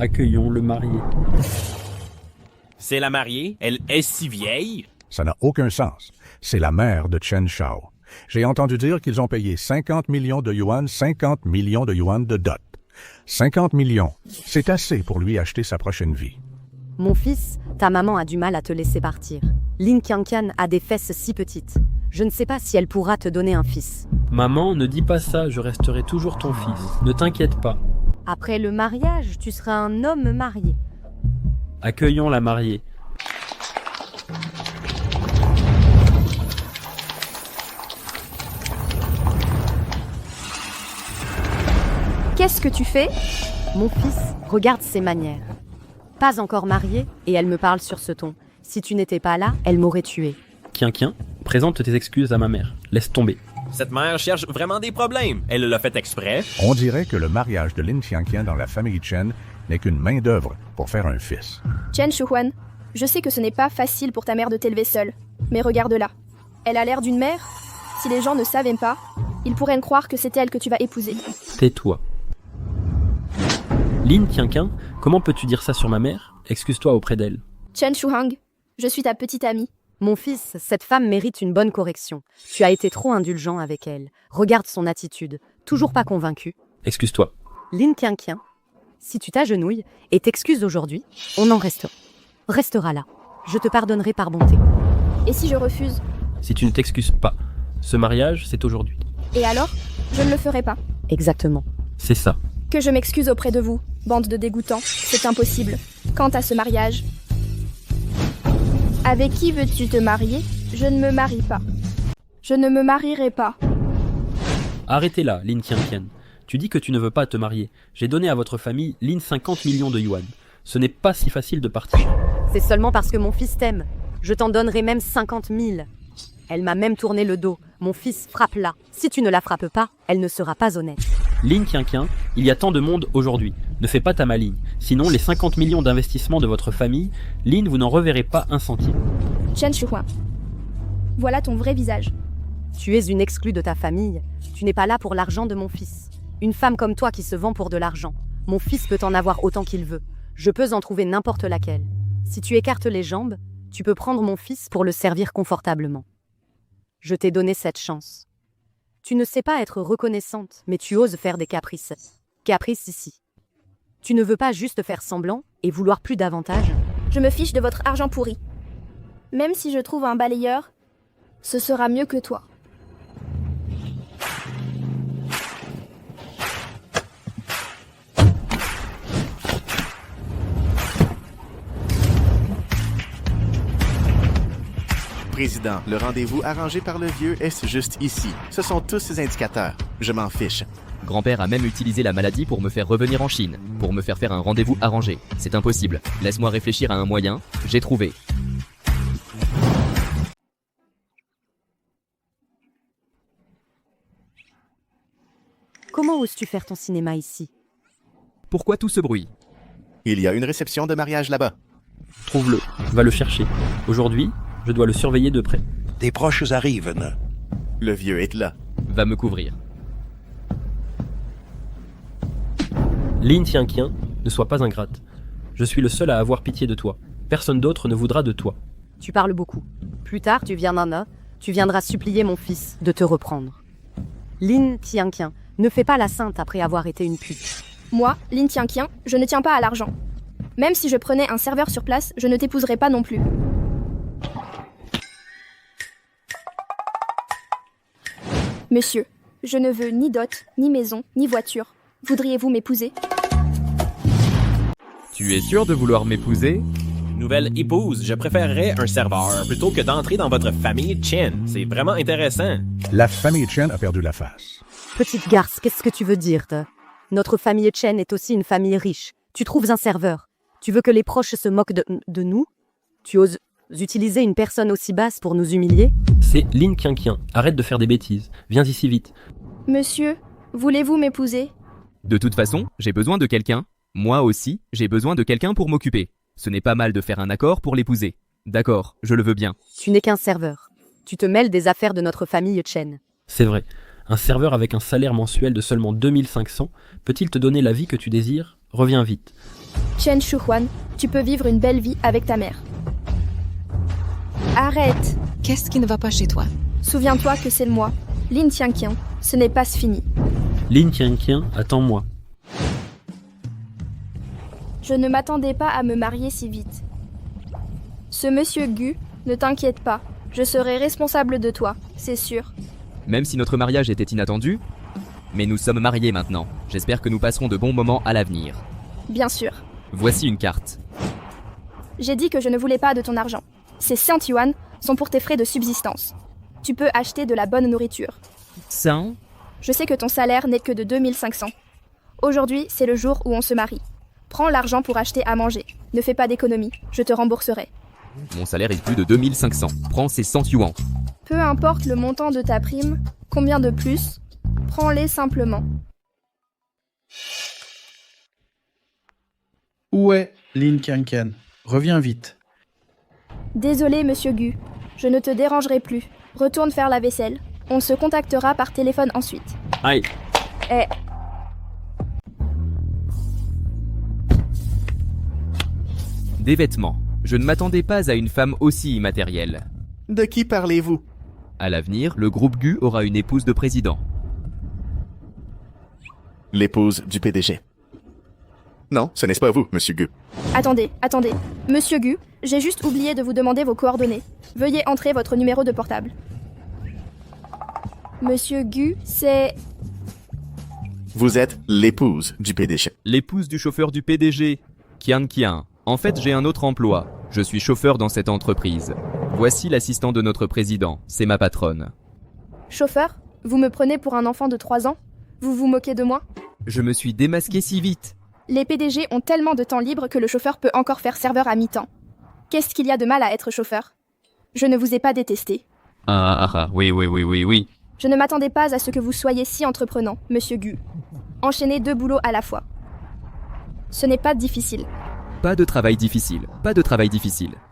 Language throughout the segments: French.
Accueillons le marié. C'est la mariée? Elle est si vieille? Ça n'a aucun sens. C'est la mère de Chen Shao. J'ai entendu dire qu'ils ont payé 50 millions de yuan, 50 millions de yuan de dot. 50 millions, c'est assez pour lui acheter sa prochaine vie. Mon fils, ta maman a du mal à te laisser partir. Lin Qianqian a des fesses si petites. Je ne sais pas si elle pourra te donner un fils. Maman, ne dis pas ça, je resterai toujours ton fils. Ne t'inquiète pas. Après le mariage, tu seras un homme marié. Accueillons la mariée. Qu'est-ce que tu fais? Mon fils, regarde ses manières. Pas encore mariée, et elle me parle sur ce ton. Si tu n'étais pas là, elle m'aurait tué. Qianqian, présente tes excuses à ma mère. Laisse tomber. Cette mère cherche vraiment des problèmes. Elle l'a fait exprès. On dirait que le mariage de Lin Qianqian dans la famille Chen n'est qu'une main-d'œuvre pour faire un fils. Chen Shuhuan, je sais que ce n'est pas facile pour ta mère de t'élever seule. Mais regarde-la. Elle a l'air d'une mère. Si les gens ne savaient pas, ils pourraient croire que c'est elle que tu vas épouser. Tais-toi. Lin Qianqian, comment peux-tu dire ça sur ma mère? Excuse-toi auprès d'elle. Chen Shuhang, je suis ta petite amie. Mon fils, cette femme mérite une bonne correction. Tu as été trop indulgent avec elle. Regarde son attitude. Toujours pas convaincu. Excuse-toi. Lin Qianqian, si tu t'agenouilles et t'excuses aujourd'hui, on en restera là. Je te pardonnerai par bonté. Et si je refuse? Si tu ne t'excuses pas, ce mariage, c'est aujourd'hui. Et alors? Je ne le ferai pas. Exactement. C'est ça. Que je m'excuse auprès de vous, bande de dégoûtants. C'est impossible. Quant à ce mariage... Avec qui veux-tu te marier? Je ne me marie pas. Je ne me marierai pas. Arrêtez là, Lin Qianqian. Tu dis que tu ne veux pas te marier. J'ai donné à votre famille Lin 50 millions de yuan. Ce n'est pas si facile de partir. C'est seulement parce que mon fils t'aime. Je t'en donnerai même 50 000. Elle m'a même tourné le dos. Mon fils, frappe-la. Si tu ne la frappes pas, elle ne sera pas honnête. Lin Qianqian, il y a tant de monde aujourd'hui. Ne fais pas ta maligne. Sinon, les 50 millions d'investissements de votre famille, Lin, vous n'en reverrez pas un centime. Chen Shuhuan, voilà ton vrai visage. Tu es une exclue de ta famille. Tu n'es pas là pour l'argent de mon fils. Une femme comme toi qui se vend pour de l'argent. Mon fils peut en avoir autant qu'il veut. Je peux en trouver n'importe laquelle. Si tu écartes les jambes, tu peux prendre mon fils pour le servir confortablement. Je t'ai donné cette chance. Tu ne sais pas être reconnaissante, mais tu oses faire des caprices. Caprices ici. Tu ne veux pas juste faire semblant et vouloir plus davantage? Je me fiche de votre argent pourri. Même si je trouve un balayeur, ce sera mieux que toi. Président, le rendez-vous arrangé par le vieux est juste ici. Ce sont tous ces indicateurs. Je m'en fiche. Grand-père a même utilisé la maladie pour me faire revenir en Chine, pour me faire faire un rendez-vous arrangé. C'est impossible. Laisse-moi réfléchir à un moyen. J'ai trouvé. Comment oses-tu faire ton cinéma ici? Pourquoi tout ce bruit? Il y a une réception de mariage là-bas. Trouve-le. Va le chercher. Aujourd'hui, je dois le surveiller de près. Des proches arrivent. Le vieux est là. Va me couvrir. Lin Qianqian, ne sois pas ingrate. Je suis le seul à avoir pitié de toi. Personne d'autre ne voudra de toi. Tu parles beaucoup. Plus tard, tu viendras supplier mon fils de te reprendre. Lin Qianqian, ne fais pas la sainte après avoir été une pute. Moi, Lin Qianqian, je ne tiens pas à l'argent. Même si je prenais un serveur sur place, je ne t'épouserais pas non plus. Monsieur, je ne veux ni dot, ni maison, ni voiture. Voudriez-vous m'épouser? Tu es sûr de vouloir m'épouser? Nouvelle épouse, je préférerais un serveur plutôt que d'entrer dans votre famille Chen. C'est vraiment intéressant. La famille Chen a perdu la face. Petite garce, qu'est-ce que tu veux dire? Notre famille Chen est aussi une famille riche. Tu trouves un serveur. Tu veux que les proches se moquent de nous? Tu oses utiliser une personne aussi basse pour nous humilier? C'est Lin Qianqian. Arrête de faire des bêtises. Viens ici vite. Monsieur, voulez-vous m'épouser? De toute façon, j'ai besoin de quelqu'un. Moi aussi, j'ai besoin de quelqu'un pour m'occuper. Ce n'est pas mal de faire un accord pour l'épouser. D'accord, je le veux bien. Tu n'es qu'un serveur. Tu te mêles des affaires de notre famille Chen. C'est vrai. Un serveur avec un salaire mensuel de seulement 2500 peut-il te donner la vie que tu désires? Reviens vite. Chen Shuhuan, tu peux vivre une belle vie avec ta mère. Arrête! Qu'est-ce qui ne va pas chez toi? Souviens-toi que c'est moi, Lin Tianqian. Ce n'est pas fini. Lin Tianqian, attends-moi. Je ne m'attendais pas à me marier si vite. Ce monsieur Gu, ne t'inquiète pas, je serai responsable de toi, c'est sûr. Même si notre mariage était inattendu, mais nous sommes mariés maintenant. J'espère que nous passerons de bons moments à l'avenir. Bien sûr. Voici une carte. J'ai dit que je ne voulais pas de ton argent. Ces 100 yuan sont pour tes frais de subsistance. Tu peux acheter de la bonne nourriture. 100? Je sais que ton salaire n'est que de 2500. Aujourd'hui, c'est le jour où on se marie. Prends l'argent pour acheter à manger. Ne fais pas d'économie, je te rembourserai. Mon salaire est plus de 2500. Prends ces 100 yuan. Peu importe le montant de ta prime, combien de plus, prends-les simplement. Où est Lin Tianqian? Reviens vite. Désolé, monsieur Gu, je ne te dérangerai plus. Retourne faire la vaisselle. On se contactera par téléphone ensuite. Aïe. Eh, Des vêtements. Je ne m'attendais pas à une femme aussi immatérielle. De qui parlez-vous? À l'avenir, le groupe Gu aura une épouse de président. L'épouse du PDG. Non, ce n'est pas vous, monsieur Gu. attendez. Monsieur Gu, j'ai juste oublié de vous demander vos coordonnées. Veuillez entrer votre numéro de portable. Monsieur Gu, c'est... Vous êtes l'épouse du PDG. L'épouse du chauffeur du PDG, Qian Qian. En fait, j'ai un autre emploi. Je suis chauffeur dans cette entreprise. Voici l'assistant de notre président, c'est ma patronne. Chauffeur, vous me prenez pour un enfant de 3 ans? Vous vous moquez de moi? Je me suis démasqué si vite. Les PDG ont tellement de temps libre que le chauffeur peut encore faire serveur à mi-temps. Qu'est-ce qu'il y a de mal à être chauffeur? Je ne vous ai pas détesté. Oui. Je ne m'attendais pas à ce que vous soyez si entreprenant, monsieur Gu. Enchaîner 2 boulots à la fois. Ce n'est pas difficile. Pas de travail difficile.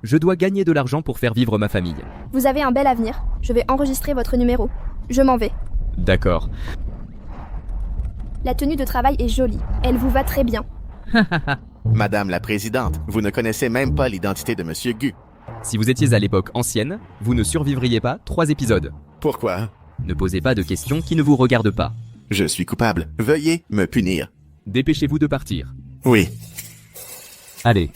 Je dois gagner de l'argent pour faire vivre ma famille. Vous avez un bel avenir. Je vais enregistrer votre numéro. Je m'en vais. D'accord. La tenue de travail est jolie. Elle vous va très bien. Madame la présidente, vous ne connaissez même pas l'identité de monsieur Gu. Si vous étiez à l'époque ancienne, vous ne survivriez pas 3 épisodes. Pourquoi? Ne posez pas de questions qui ne vous regardent pas. Je suis coupable. Veuillez me punir. Dépêchez-vous de partir. Oui. Allez.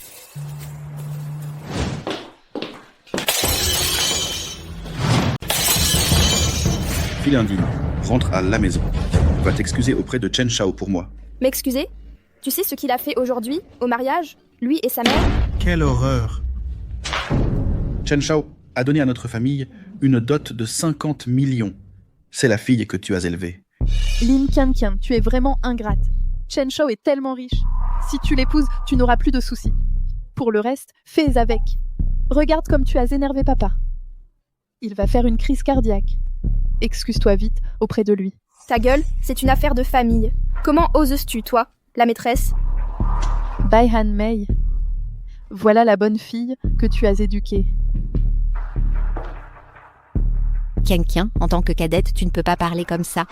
Fille indigne, rentre à la maison. Va t'excuser auprès de Chen Shao pour moi. M'excusez? Tu sais ce qu'il a fait aujourd'hui, au mariage, lui et sa mère? Quelle horreur! Chen Shao a donné à notre famille une dot de 50 millions. C'est la fille que tu as élevée. Lin Tianqian, tu es vraiment ingrate. Chen Shao est tellement riche. Si tu l'épouses, tu n'auras plus de soucis. Pour le reste, fais avec. Regarde comme tu as énervé papa. Il va faire une crise cardiaque. Excuse-toi vite auprès de lui. Ta gueule, c'est une affaire de famille. Comment oses-tu, toi, la maîtresse? Bai Han Mei. Voilà la bonne fille que tu as éduquée. Tianqian, en tant que cadette, tu ne peux pas parler comme ça.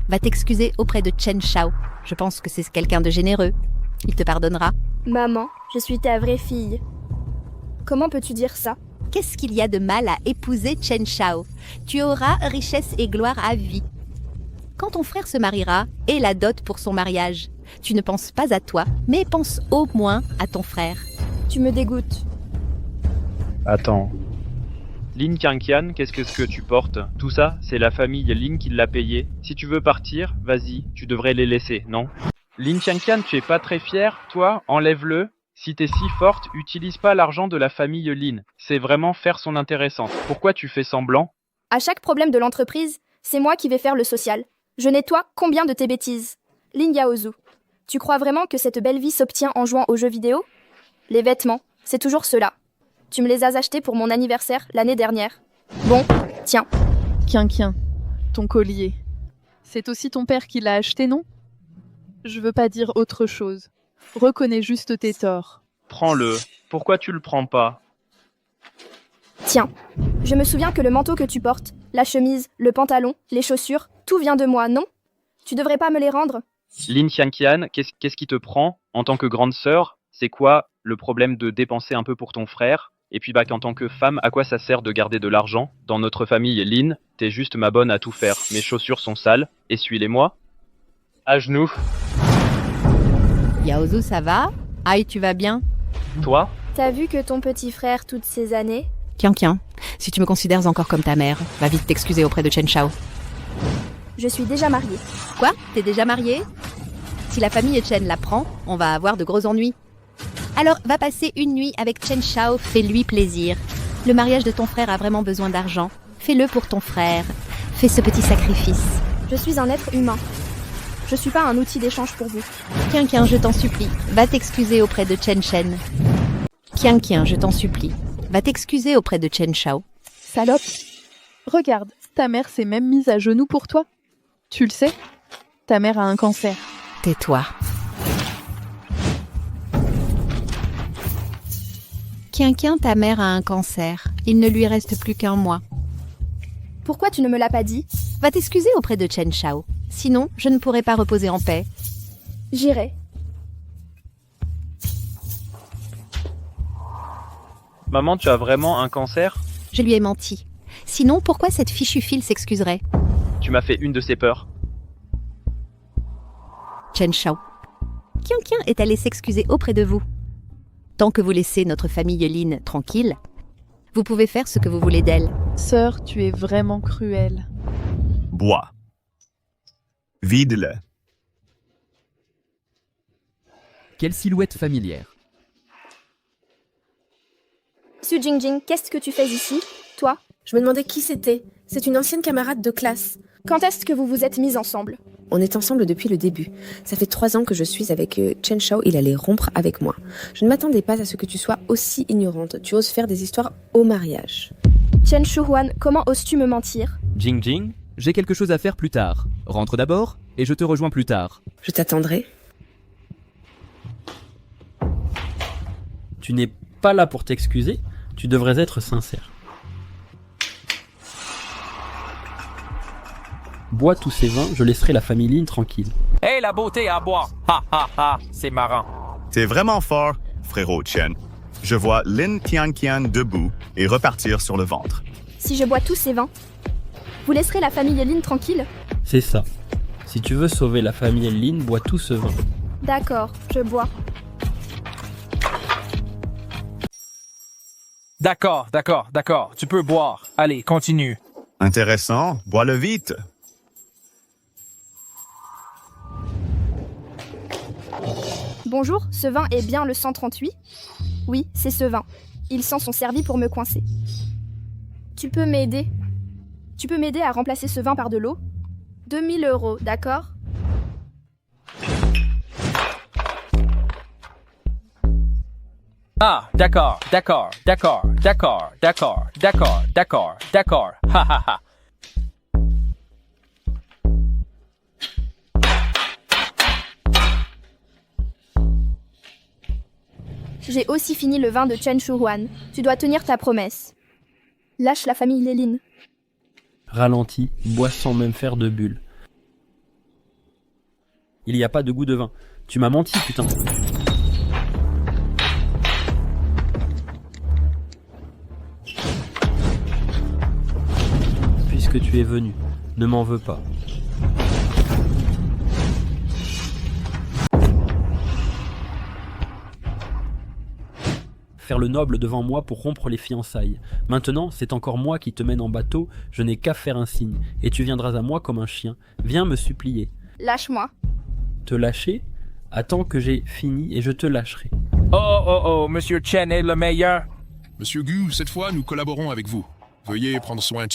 Va t'excuser auprès de Chen Shao. Je pense que c'est quelqu'un de généreux. Il te pardonnera. Maman, je suis ta vraie fille. Comment peux-tu dire ça? Qu'est-ce qu'il y a de mal à épouser Chen Shao? Tu auras richesse et gloire à vie. Quand ton frère se mariera, et la dot pour son mariage. Tu ne penses pas à toi, mais pense au moins à ton frère. Tu me dégoûtes. Attends. Lin Tianqian, qu'est-ce que tu portes? Tout ça, c'est la famille Lin qui l'a payé. Si tu veux partir, vas-y, tu devrais les laisser, non? Lin Tianqian, tu es pas très fier, toi? Enlève-le. Si t'es si forte, utilise pas l'argent de la famille Lin. C'est vraiment faire son intéressante. Pourquoi tu fais semblant? À chaque problème de l'entreprise, c'est moi qui vais faire le social. Je nettoie combien de tes bêtises? Lin Yaozu, tu crois vraiment que cette belle vie s'obtient en jouant aux jeux vidéo? Les vêtements, c'est toujours ceux-là. Tu me les as achetés pour mon anniversaire l'année dernière. Bon, tiens. Tianqian, ton collier. C'est aussi ton père qui l'a acheté, non? Je veux pas dire autre chose. Reconnais juste tes torts. Prends-le. Pourquoi tu le prends pas? Tiens, je me souviens que le manteau que tu portes, la chemise, le pantalon, les chaussures, tout vient de moi, non? Tu devrais pas me les rendre? Lin Tianqian, qu'est-ce qui te prend? En tant que grande sœur, c'est quoi le problème de dépenser un peu pour ton frère? Et puis qu'en tant que femme, à quoi ça sert de garder de l'argent? Dans notre famille, Lynn, t'es juste ma bonne à tout faire. Mes chaussures sont sales, essuie-les-moi. À genoux. Yaozu, ça va? Aïe, tu vas bien? Toi? T'as vu que ton petit frère toutes ces années? Kian, si tu me considères encore comme ta mère, va vite t'excuser auprès de Chen Shao. Je suis déjà mariée. Quoi? T'es déjà mariée? Si la famille Chen l'apprend, on va avoir de gros ennuis. Alors, va passer une nuit avec Chen Shao, fais-lui plaisir. Le mariage de ton frère a vraiment besoin d'argent. Fais-le pour ton frère. Fais ce petit sacrifice. Je suis un être humain. Je suis pas un outil d'échange pour vous. Kian, je t'en supplie, va t'excuser auprès de Chen Shen. Kian, je t'en supplie, va t'excuser auprès de Chen Shao. Salope. Regarde, ta mère s'est même mise à genoux pour toi. Tu le sais? Ta mère a un cancer. Tais-toi. Kian, ta mère a un cancer. Il ne lui reste plus qu'un mois. Pourquoi tu ne me l'as pas dit? Va t'excuser auprès de Chen Shao. Sinon, je ne pourrai pas reposer en paix. J'irai. Maman, tu as vraiment un cancer? Je lui ai menti. Sinon, pourquoi cette fichue fille s'excuserait? Tu m'as fait une de ces peurs. Chen Shao. Kian est allé s'excuser auprès de vous. Tant que vous laissez notre famille Lin tranquille, vous pouvez faire ce que vous voulez d'elle. Sœur, tu es vraiment cruelle. Bois. Vide-le. Quelle silhouette familière. Su Jingjing, qu'est-ce que tu fais ici? Toi? Je me demandais qui c'était. C'est une ancienne camarade de classe. Quand est-ce que vous vous êtes mis ensemble? On est ensemble depuis le début. Ça fait 3 ans que je suis avec Chen Shao, il allait rompre avec moi. Je ne m'attendais pas à ce que tu sois aussi ignorante. Tu oses faire des histoires au mariage. Chen Shuhuan, comment oses-tu me mentir? Jing, j'ai quelque chose à faire plus tard. Rentre d'abord, et je te rejoins plus tard. Je t'attendrai. Tu n'es pas là pour t'excuser, tu devrais être sincère. Bois tous ces vins, je laisserai la famille Lin tranquille. Hey, la beauté à boire! Ha ha ha, c'est marrant. T'es vraiment fort, frérot Chen. Je vois Lin Tianqian debout et repartir sur le ventre. Si je bois tous ces vins, vous laisserez la famille Lin tranquille? C'est ça. Si tu veux sauver la famille Lin, bois tout ce vin. D'accord, je bois. D'accord. Tu peux boire. Allez, continue. Intéressant, bois-le vite. Bonjour, ce vin est bien le 138? Oui, c'est ce vin. Ils s'en sont servis pour me coincer. Tu peux m'aider? Tu peux m'aider à remplacer ce vin par de l'eau? 2000 €, d'accord? Ah, d'accord. Ha ha ha. J'ai aussi fini le vin de Chen Shuhuan. Tu dois tenir ta promesse. Lâche la famille Lélin. Ralentis, bois sans même faire de bulles. Il n'y a pas de goût de vin. Tu m'as menti, putain. Puisque tu es venu, ne m'en veux pas. Faire le noble devant moi pour rompre les fiançailles. Maintenant, c'est encore moi qui te mène en bateau, je n'ai qu'à faire un signe, et tu viendras à moi comme un chien. Viens me supplier. Lâche-moi. Te lâcher? Attends que j'ai fini et je te lâcherai. Oh, Monsieur Chen est le meilleur. Monsieur Gu, cette fois, nous collaborons avec vous. Veuillez prendre soin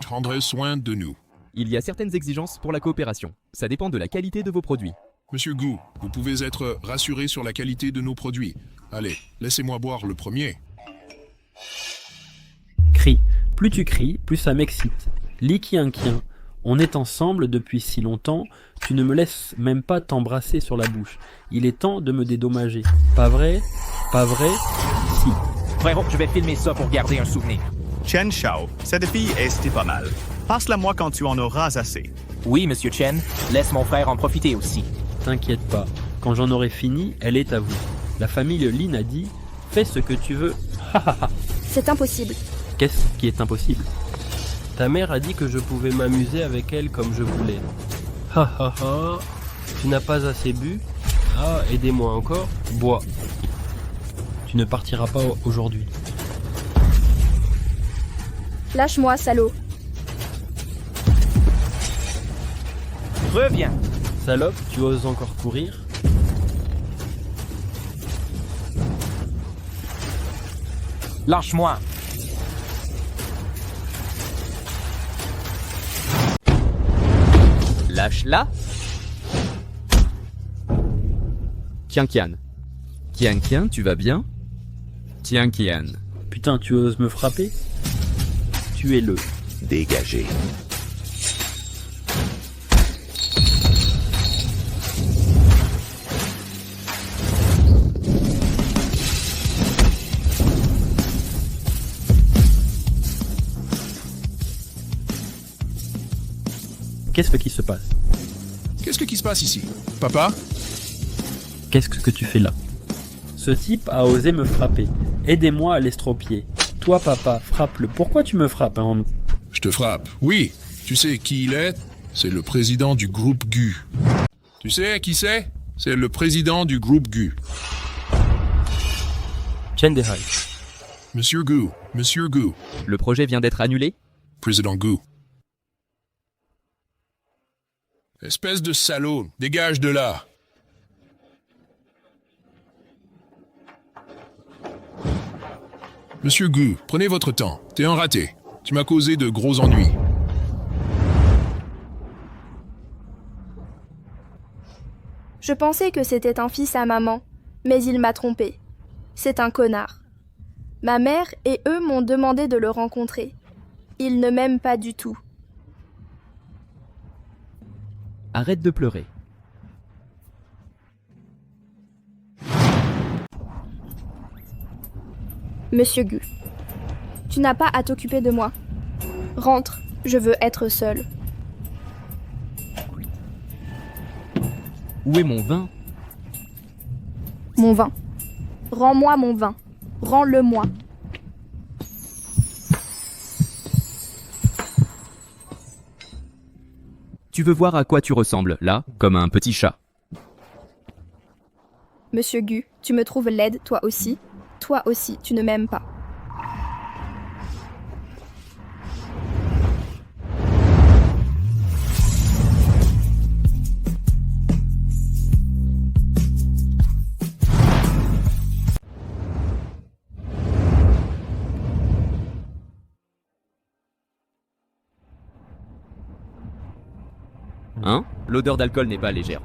prendrez soin de nous. Il y a certaines exigences pour la coopération. Ça dépend de la qualité de vos produits. Monsieur Gu, vous pouvez être rassuré sur la qualité de nos produits. Allez, laissez-moi boire le premier. Crie. Plus tu cries, plus ça m'excite. Li Qianqian, on est ensemble depuis si longtemps, tu ne me laisses même pas t'embrasser sur la bouche. Il est temps de me dédommager. Pas vrai? Pas vrai? Si. Frérot, je vais filmer ça pour garder un souvenir. Chen Shao, cette fille est pas mal. Passe-la-moi quand tu en auras assez. Oui, Monsieur Chen. Laisse mon frère en profiter aussi. T'inquiète pas, Quand j'en aurai fini, elle est à vous. La famille Lin a dit « Fais ce que tu veux. » C'est impossible. Qu'est-ce qui est impossible? Ta mère a dit que je pouvais m'amuser avec elle comme je voulais. Ha ha ha. Tu n'as pas assez bu? Ah, aidez-moi encore. Bois. Tu ne partiras pas aujourd'hui. Lâche-moi, salaud. Reviens. Salope, tu oses encore courir? Lâche-moi. Lâche-la. Kian. Kian, tu vas bien? Kian. Putain, tu oses me frapper? Tuez-le. Dégagez. Qu'est-ce qui se passe? Qu'est-ce qui se passe ici? Papa? Qu'est-ce que tu fais là? Ce type a osé me frapper. Aidez-moi à l'estropier. Toi, papa, frappe-le. Pourquoi tu me frappes, hein? Je te frappe. Oui. Tu sais qui il est? C'est le président du groupe GU. Tu sais qui c'est? C'est le président du groupe GU. Chen Dehai. Monsieur GU. Monsieur GU. Le projet vient d'être annulé? Président GU. Espèce de salaud, dégage de là. Monsieur GU, prenez votre temps. T'es un raté. Tu m'as causé de gros ennuis. Je pensais que c'était un fils à maman, mais il m'a trompé. C'est un connard. Ma mère et eux m'ont demandé de le rencontrer. Il ne m'aime pas du tout. Arrête de pleurer. Monsieur GU, tu n'as pas à t'occuper de moi. Rentre, je veux être seule. Où est mon vin? Mon vin. Rends-moi mon vin. Rends-le-moi. Tu veux voir à quoi tu ressembles, là, comme un petit chat? Monsieur GU, tu me trouves laide, toi aussi? Toi aussi, tu ne m'aimes pas. Hein? L'odeur d'alcool n'est pas légère.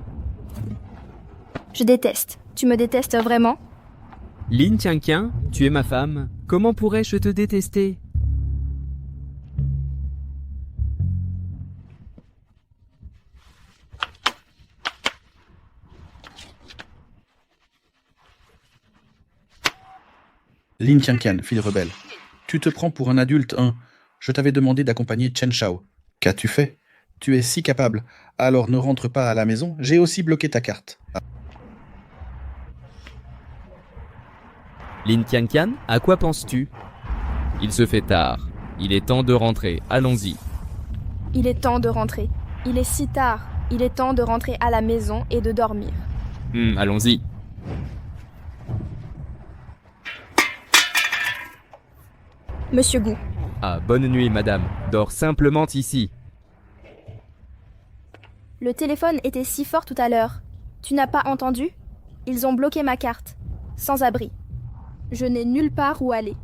Je déteste. Tu me détestes vraiment? Lin Tianqian, tu es ma femme. Comment pourrais-je te détester? Lin Tianqian, fille rebelle. Tu te prends pour un adulte, hein? Je t'avais demandé d'accompagner Chen Shao. Qu'as-tu fait? Tu es si capable. Alors ne rentre pas à la maison, j'ai aussi bloqué ta carte. Lin Tianqian, à quoi penses-tu? Il se fait tard. Il est temps de rentrer. Allons-y. Il est temps de rentrer. Il est si tard. Il est temps de rentrer à la maison et de dormir. Allons-y. Monsieur GU. Ah, bonne nuit, madame. Dors simplement ici. Le téléphone était si fort tout à l'heure. Tu n'as pas entendu? Ils ont bloqué ma carte. Sans abri. Je n'ai nulle part où aller.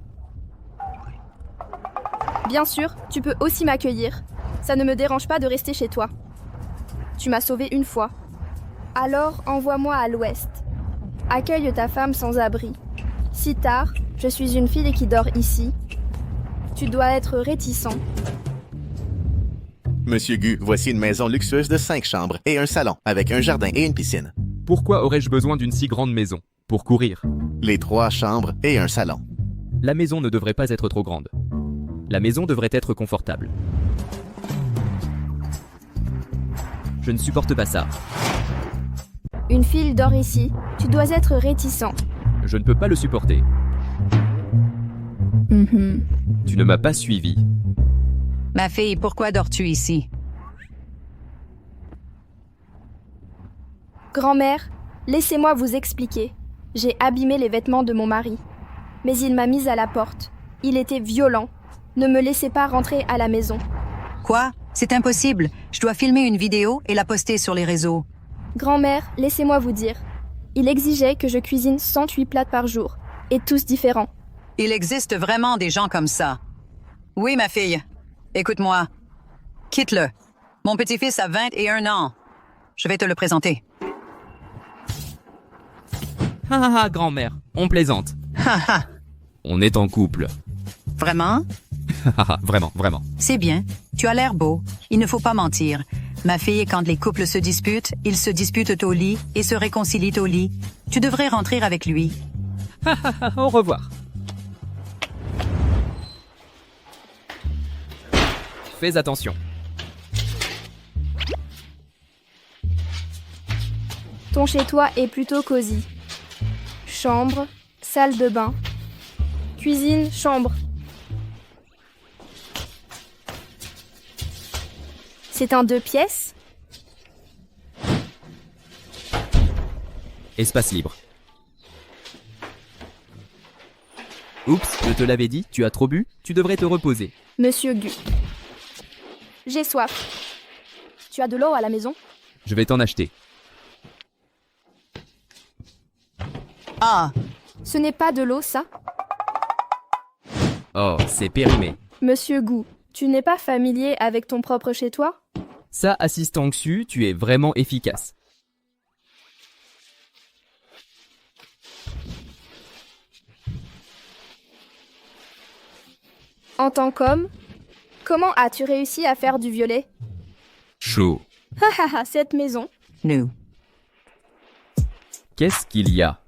Bien sûr, tu peux aussi m'accueillir. Ça ne me dérange pas de rester chez toi. Tu m'as sauvée une fois. Alors envoie-moi à l'ouest. Accueille ta femme sans abri. Si tard, je suis une fille qui dort ici. Tu dois être réticent. Monsieur GU, voici une maison luxueuse de 5 chambres et un salon, avec un jardin et une piscine. Pourquoi aurais-je besoin d'une si grande maison? Pour courir. Les 3 chambres et un salon. La maison ne devrait pas être trop grande. La maison devrait être confortable. Je ne supporte pas ça. Une fille dort ici. Tu dois être réticent. Je ne peux pas le supporter. Tu ne m'as pas suivi. Ma fille, pourquoi dors-tu ici? Grand-mère, laissez-moi vous expliquer. J'ai abîmé les vêtements de mon mari. Mais il m'a mise à la porte. Il était violent. Ne me laissez pas rentrer à la maison. Quoi? C'est impossible. Je dois filmer une vidéo et la poster sur les réseaux. Grand-mère, laissez-moi vous dire. Il exigeait que je cuisine 108 plats par jour, et tous différents. Il existe vraiment des gens comme ça. Oui, ma fille. Écoute-moi. Quitte-le. Mon petit-fils a 21 ans. Je vais te le présenter. Grand-mère, on plaisante. On est en couple. Vraiment? Vraiment. C'est bien. Tu as l'air beau. Il ne faut pas mentir. Ma fille, quand les couples se disputent, ils se disputent au lit et se réconcilient au lit. Tu devrais rentrer avec lui. Au revoir. Fais attention. Ton chez-toi est plutôt cosy. Chambre, salle de bain, cuisine, chambre. C'est un 2 pièces? Espace libre. Oups, je te l'avais dit, tu as trop bu, tu devrais te reposer. Monsieur Gu. J'ai soif. Tu as de l'eau à la maison? Je vais t'en acheter. Ah! Ce n'est pas de l'eau, ça? Oh, c'est périmé. Monsieur Gu, tu n'es pas familier avec ton propre chez-toi? Ça, assistant Xu, tu es vraiment efficace. En tant qu'homme, comment as-tu réussi à faire du violet? Chaud. Cette maison. Nous. Qu'est-ce qu'il y a?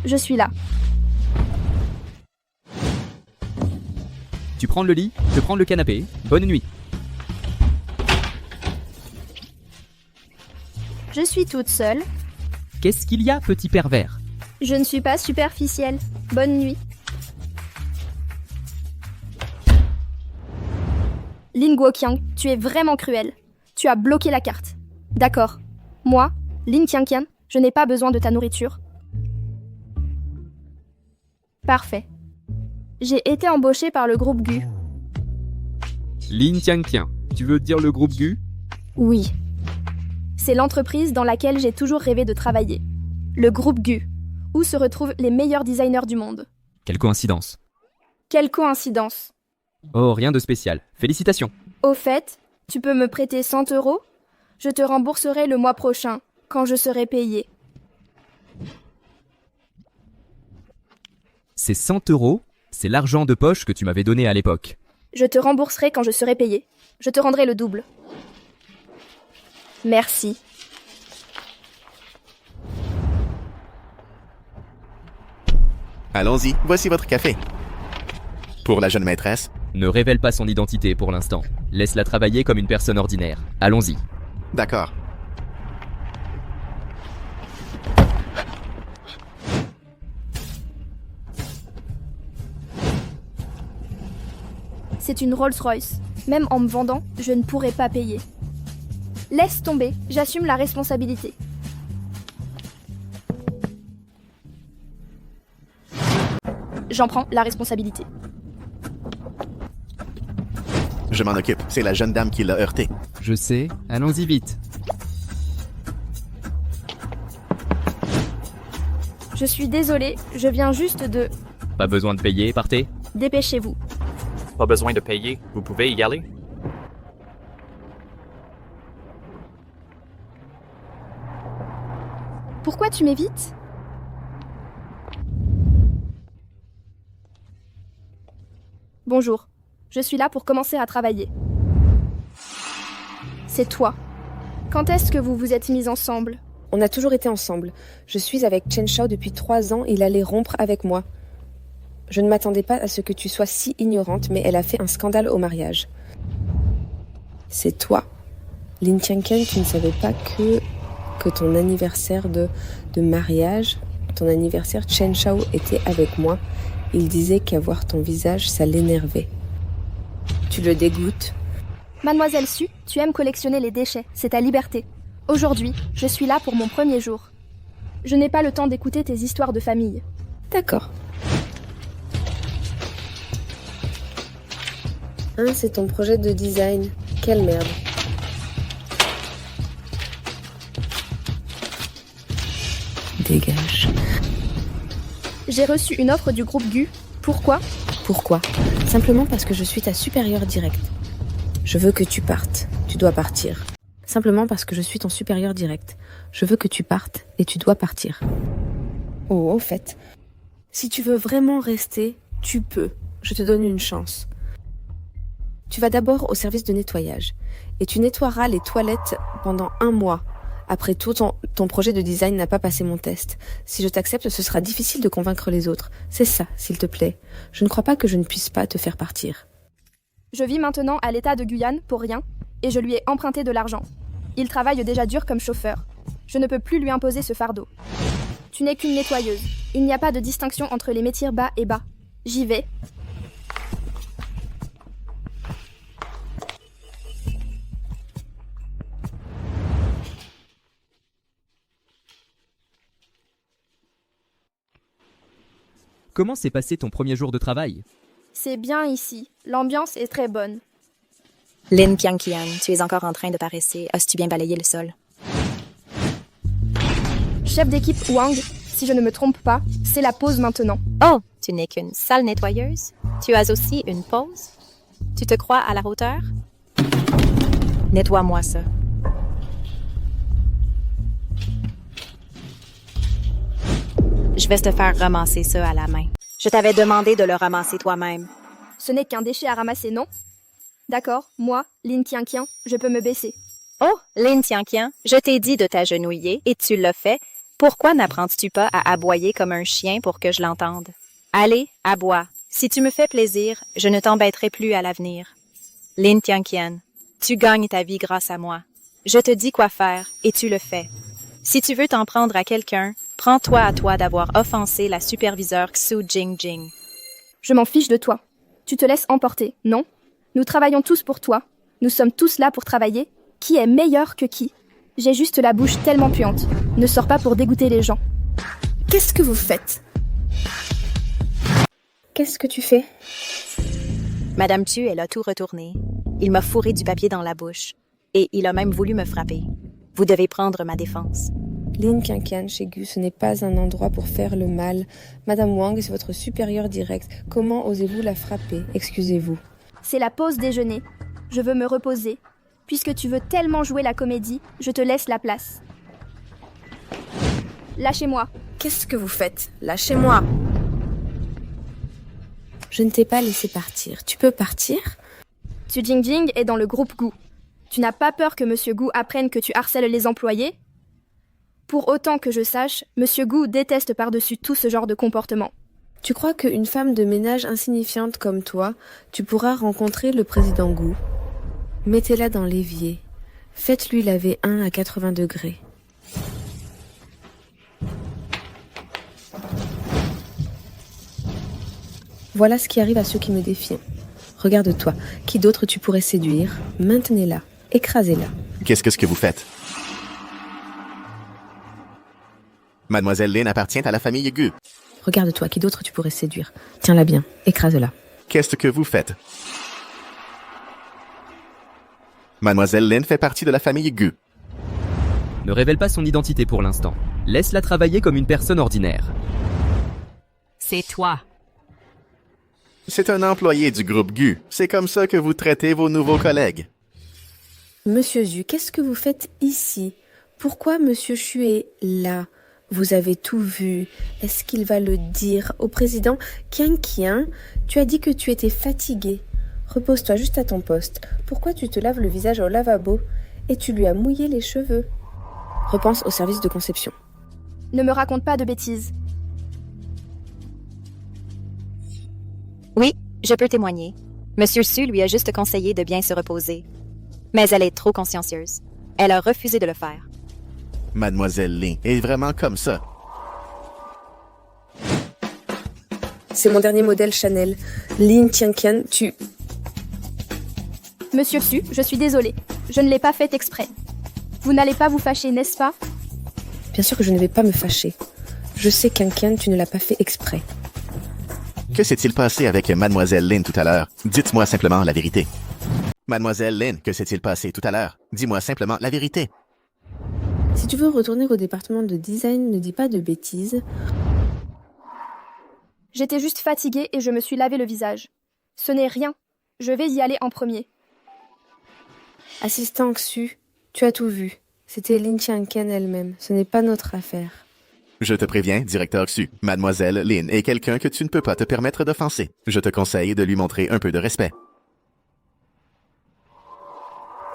Je suis là. Tu prends le lit, je prends le canapé. Bonne nuit. Je suis toute seule. Qu'est-ce qu'il y a, petit pervers? Je ne suis pas superficielle. Bonne nuit. Lin Guoqiang, tu es vraiment cruel. Tu as bloqué la carte. D'accord. Moi, Lin Qianqian, je n'ai pas besoin de ta nourriture. Parfait. J'ai été embauchée par le groupe Gu. Lin Qianqian, tu veux dire le groupe Gu? Oui. C'est l'entreprise dans laquelle j'ai toujours rêvé de travailler. Le groupe Gu, où se retrouvent les meilleurs designers du monde. Quelle coïncidence. Quelle coïncidence. Oh, rien de spécial. Félicitations. Au fait, tu peux me prêter 100 €? Je te rembourserai le mois prochain, quand je serai payée. C'est 100 €, c'est l'argent de poche que tu m'avais donné à l'époque. Je te rembourserai quand je serai payée. Je te rendrai le double. Merci. Allons-y, voici votre café. Pour la jeune maîtresse. Ne révèle pas son identité pour l'instant. Laisse-la travailler comme une personne ordinaire. Allons-y. D'accord. C'est une Rolls-Royce. Même en me vendant, je ne pourrai pas payer. Laisse tomber, j'assume la responsabilité. J'en prends la responsabilité. Je m'en occupe, c'est la jeune dame qui l'a heurté. Je sais, allons-y vite. Je suis désolée, je viens juste de... Pas besoin de payer, partez. Dépêchez-vous. Pas besoin de payer, vous pouvez y aller. Pourquoi tu m'évites? Bonjour, je suis là pour commencer à travailler. C'est toi. Quand est-ce que vous vous êtes mis ensemble? On a toujours été ensemble. Je suis avec Chen Shao depuis 3 ans et il allait rompre avec moi. Je ne m'attendais pas à ce que tu sois si ignorante, mais elle a fait un scandale au mariage. C'est toi. Lin Tianqian, tu ne savais pas que ton anniversaire de mariage, ton anniversaire, Chen Shao était avec moi. Il disait qu'avoir ton visage, ça l'énervait. Tu le dégoûtes. Mademoiselle Su, tu aimes collectionner les déchets, c'est ta liberté. Aujourd'hui, je suis là pour mon premier jour. Je n'ai pas le temps d'écouter tes histoires de famille. D'accord. C'est ton projet de design. Quelle merde. Dégage. J'ai reçu une offre du groupe GU. Pourquoi ? Pourquoi ? Simplement parce que je suis ta supérieure directe. Je veux que tu partes. Tu dois partir. Simplement parce que je suis ton supérieur direct. Je veux que tu partes et tu dois partir. Oh, au fait, si tu veux vraiment rester, tu peux. Je te donne une chance. Tu vas d'abord au service de nettoyage et tu nettoieras les toilettes pendant 1 mois. Après tout, ton projet de design n'a pas passé mon test. Si je t'accepte, ce sera difficile de convaincre les autres. C'est ça, s'il te plaît. Je ne crois pas que je ne puisse pas te faire partir. Je vis maintenant à l'état de Guyane pour rien et je lui ai emprunté de l'argent. Il travaille déjà dur comme chauffeur. Je ne peux plus lui imposer ce fardeau. Tu n'es qu'une nettoyeuse. Il n'y a pas de distinction entre les métiers bas et bas. J'y vais. Comment s'est passé ton premier jour de travail? C'est bien ici. L'ambiance est très bonne. Lin Tianqian, tu es encore en train de paresser. As-tu bien balayé le sol? Chef d'équipe Wang, si je ne me trompe pas, c'est la pause maintenant. Oh, tu n'es qu'une sale nettoyeuse? Tu as aussi une pause? Tu te crois à la hauteur? Nettoie-moi ça. Je vais te faire ramasser ça à la main. Je t'avais demandé de le ramasser toi-même. Ce n'est qu'un déchet à ramasser, non? D'accord, moi, Lin Tianqian, je peux me baisser. Oh, Lin Tianqian, je t'ai dit de t'agenouiller et tu l'as fait. Pourquoi n'apprends-tu pas à aboyer comme un chien pour que je l'entende? Allez, aboie. Si tu me fais plaisir, je ne t'embêterai plus à l'avenir. Lin Tianqian, tu gagnes ta vie grâce à moi. Je te dis quoi faire et tu le fais. Si tu veux t'en prendre à quelqu'un, prends-toi à toi d'avoir offensé la superviseure Xu Jingjing. Je m'en fiche de toi. Tu te laisses emporter, non? Nous travaillons tous pour toi. Nous sommes tous là pour travailler. Qui est meilleur que qui? J'ai juste la bouche tellement puante. Ne sors pas pour dégoûter les gens. Qu'est-ce que vous faites? Qu'est-ce que tu fais? Madame Tu, elle a tout retourné. Il m'a fourré du papier dans la bouche. Et il a même voulu me frapper. Vous devez prendre ma défense. Lin Tianqian chez Gu, ce n'est pas un endroit pour faire le mal. Madame Wang, c'est votre supérieure directe. Comment osez-vous la frapper? Excusez-vous. C'est la pause déjeuner. Je veux me reposer. Puisque tu veux tellement jouer la comédie, je te laisse la place. Lâchez-moi. Qu'est-ce que vous faites? Lâchez-moi. Je ne t'ai pas laissé partir. Tu peux partir? Tu Jingjing est dans le groupe Gu. Tu n'as pas peur que Monsieur Gu apprenne que tu harcèles les employés? Pour autant que je sache, Monsieur Gu déteste par-dessus tout ce genre de comportement. Tu crois qu'une femme de ménage insignifiante comme toi, tu pourras rencontrer le président Gu? Mettez-la dans l'évier. Faites-lui laver 1 à 80 degrés. Voilà ce qui arrive à ceux qui me défient. Regarde-toi. Qui d'autre tu pourrais séduire? Maintenez-la. Écrasez-la. Qu'est-ce que vous faites? Mademoiselle Lin appartient à la famille Gu. Regarde-toi. Qui d'autre tu pourrais séduire? Tiens-la bien. Écrase-la. Qu'est-ce que vous faites? Mademoiselle Lin fait partie de la famille Gu. Ne révèle pas son identité pour l'instant. Laisse-la travailler comme une personne ordinaire. C'est toi. C'est un employé du groupe Gu. C'est comme ça que vous traitez vos nouveaux collègues. Monsieur Zhu, qu'est-ce que vous faites ici? Pourquoi Monsieur Xu est là? Vous avez tout vu. Est-ce qu'il va le dire au président? Tianqian, tu as dit que tu étais fatigué. Repose-toi juste à ton poste. Pourquoi tu te laves le visage au lavabo? Et tu lui as mouillé les cheveux? Repense au service de conception. Ne me raconte pas de bêtises. Je peux témoigner. Monsieur Su lui a juste conseillé de bien se reposer. Mais elle est trop consciencieuse. Elle a refusé de le faire. Mademoiselle Lin est vraiment comme ça. C'est mon dernier modèle Chanel. Lin Tianqian, tu... Monsieur Su, je suis désolée. Je ne l'ai pas fait exprès. Vous n'allez pas vous fâcher, n'est-ce pas? Bien sûr que je ne vais pas me fâcher. Je sais qu'Anqian, tu ne l'as pas fait exprès. Que s'est-il passé avec Mademoiselle Lin tout à l'heure? Dites-moi simplement la vérité. Mademoiselle Lin, que s'est-il passé tout à l'heure? Dis-moi simplement la vérité. Si tu veux retourner au département de design, ne dis pas de bêtises. J'étais juste fatiguée et je me suis lavé le visage. Ce n'est rien. Je vais y aller en premier. Assistant Xu, tu as tout vu. C'était Lin Tianqian elle-même. Ce n'est pas notre affaire. Je te préviens, directeur Xu, Mademoiselle Lin est quelqu'un que tu ne peux pas te permettre d'offenser. Je te conseille de lui montrer un peu de respect.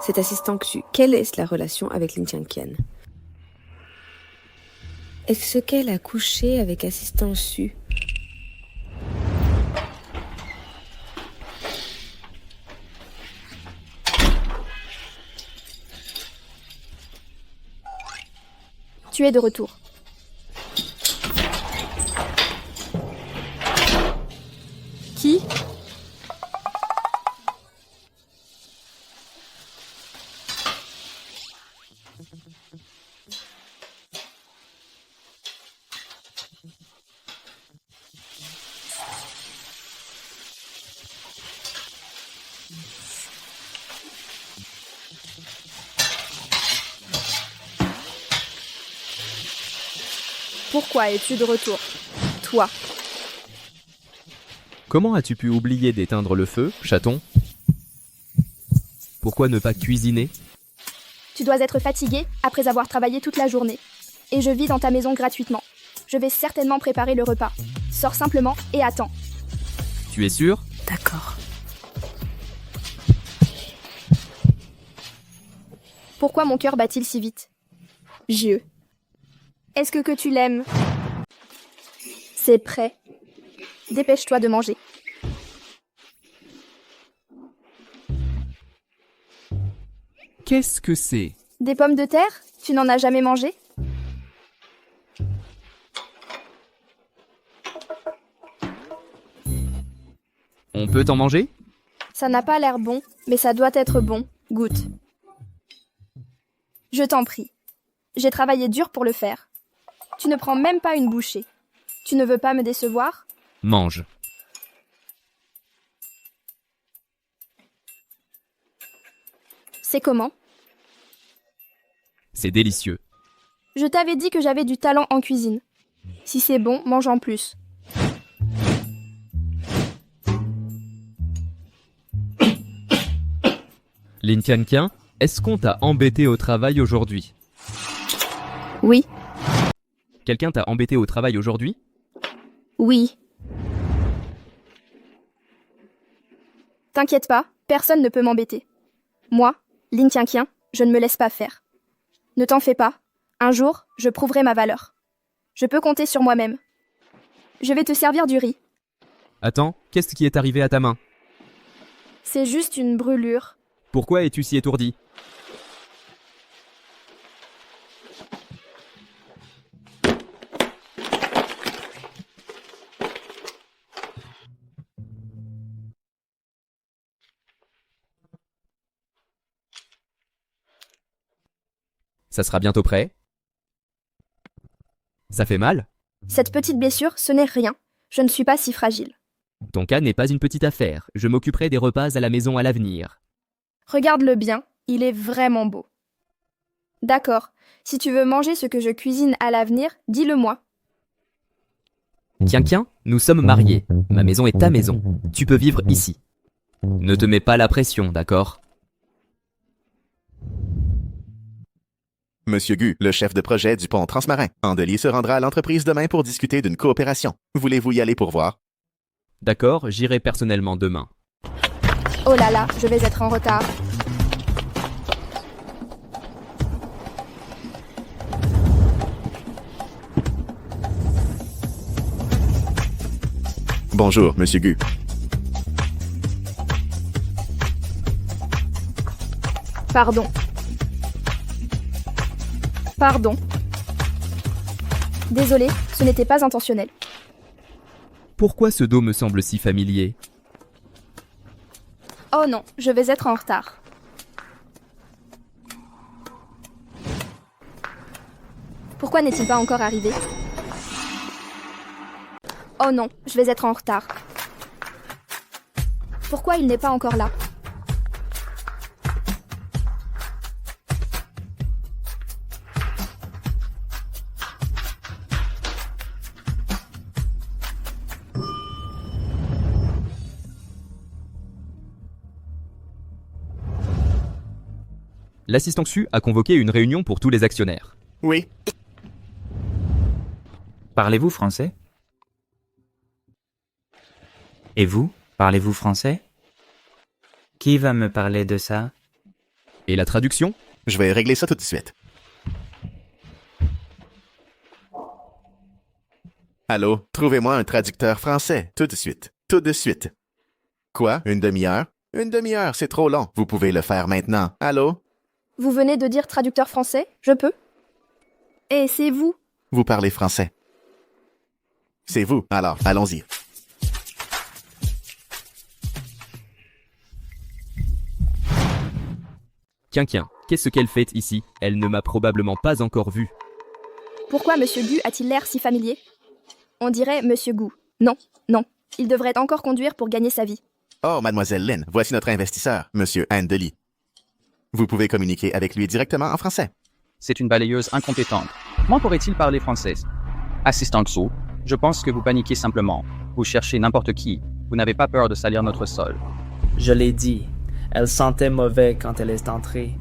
Cet assistant Xu, quelle est la relation avec Lin Tianqian? Est-ce qu'elle a couché avec assistant Xu? Tu es de retour. Qui? Pourquoi es-tu de retour? Toi. Comment as-tu pu oublier d'éteindre le feu, chaton? Pourquoi ne pas cuisiner? Tu dois être fatigué après avoir travaillé toute la journée. Et je vis dans ta maison gratuitement. Je vais certainement préparer le repas. Sors simplement et attends. Tu es sûr? D'accord. Pourquoi mon cœur bat-il si vite? Dieu. Est-ce que tu l'aimes? C'est prêt. Dépêche-toi de manger. Qu'est-ce que c'est? Des pommes de terre? Tu n'en as jamais mangé? On peut en manger? Ça n'a pas l'air bon, mais ça doit être bon. Goûte. Je t'en prie. J'ai travaillé dur pour le faire. Tu ne prends même pas une bouchée. Tu ne veux pas me décevoir? Mange. C'est comment? C'est délicieux. Je t'avais dit que j'avais du talent en cuisine. Si c'est bon, mange en plus. Lin Tianqian, est-ce qu'on t'a embêté au travail aujourd'hui? Oui. Quelqu'un t'a embêté au travail aujourd'hui? Oui. T'inquiète pas, personne ne peut m'embêter. Moi, Lin Tianqian, je ne me laisse pas faire. Ne t'en fais pas, un jour, je prouverai ma valeur. Je peux compter sur moi-même. Je vais te servir du riz. Attends, qu'est-ce qui est arrivé à ta main? C'est juste une brûlure. Pourquoi es-tu si étourdi? Ça sera bientôt prêt. Ça fait mal? Cette petite blessure, ce n'est rien. Je ne suis pas si fragile. Ton cas n'est pas une petite affaire. Je m'occuperai des repas à la maison à l'avenir. Regarde-le bien, il est vraiment beau. D'accord, si tu veux manger ce que je cuisine à l'avenir, dis-le-moi. Tianqian, nous sommes mariés. Ma maison est ta maison. Tu peux vivre ici. Ne te mets pas la pression, d'accord? Monsieur Gu, le chef de projet du pont transmarin. Andeli se rendra à l'entreprise demain pour discuter d'une coopération. Voulez-vous y aller pour voir? D'accord, j'irai personnellement demain. Oh là là, je vais être en retard. Bonjour, Monsieur Gu. Pardon. Pardon. Désolé, ce n'était pas intentionnel. Pourquoi ce dos me semble si familier? Oh non, je vais être en retard. Pourquoi n'est-il pas encore arrivé? Oh non, je vais être en retard. Pourquoi il n'est pas encore là? L'assistant Xu a convoqué une réunion pour tous les actionnaires. Oui. Parlez-vous français? Et vous, parlez-vous français? Qui va me parler de ça? Et la traduction? Je vais régler ça tout de suite. Allô, trouvez-moi un traducteur français, tout de suite. Tout de suite. Quoi, une demi-heure? Une demi-heure, c'est trop long. Vous pouvez le faire maintenant. Allô? Vous venez de dire traducteur français? Je peux? Et c'est vous? Vous parlez français. C'est vous, alors, allons-y. Quinquin, qu'est-ce qu'elle fait ici? Elle ne m'a probablement pas encore vu. Pourquoi Monsieur Gu a-t-il l'air si familier? On dirait Monsieur Gu. Non, non. Il devrait encore conduire pour gagner sa vie. Oh, mademoiselle Lin, voici notre investisseur, Monsieur Andeli. Vous pouvez communiquer avec lui directement en français. C'est une balayeuse incompétente. Comment pourrait-il parler français? Assistant Xu, je pense que vous paniquez simplement. Vous cherchez n'importe qui. Vous n'avez pas peur de salir notre sol. Je l'ai dit. Elle sentait mauvais quand elle est entrée.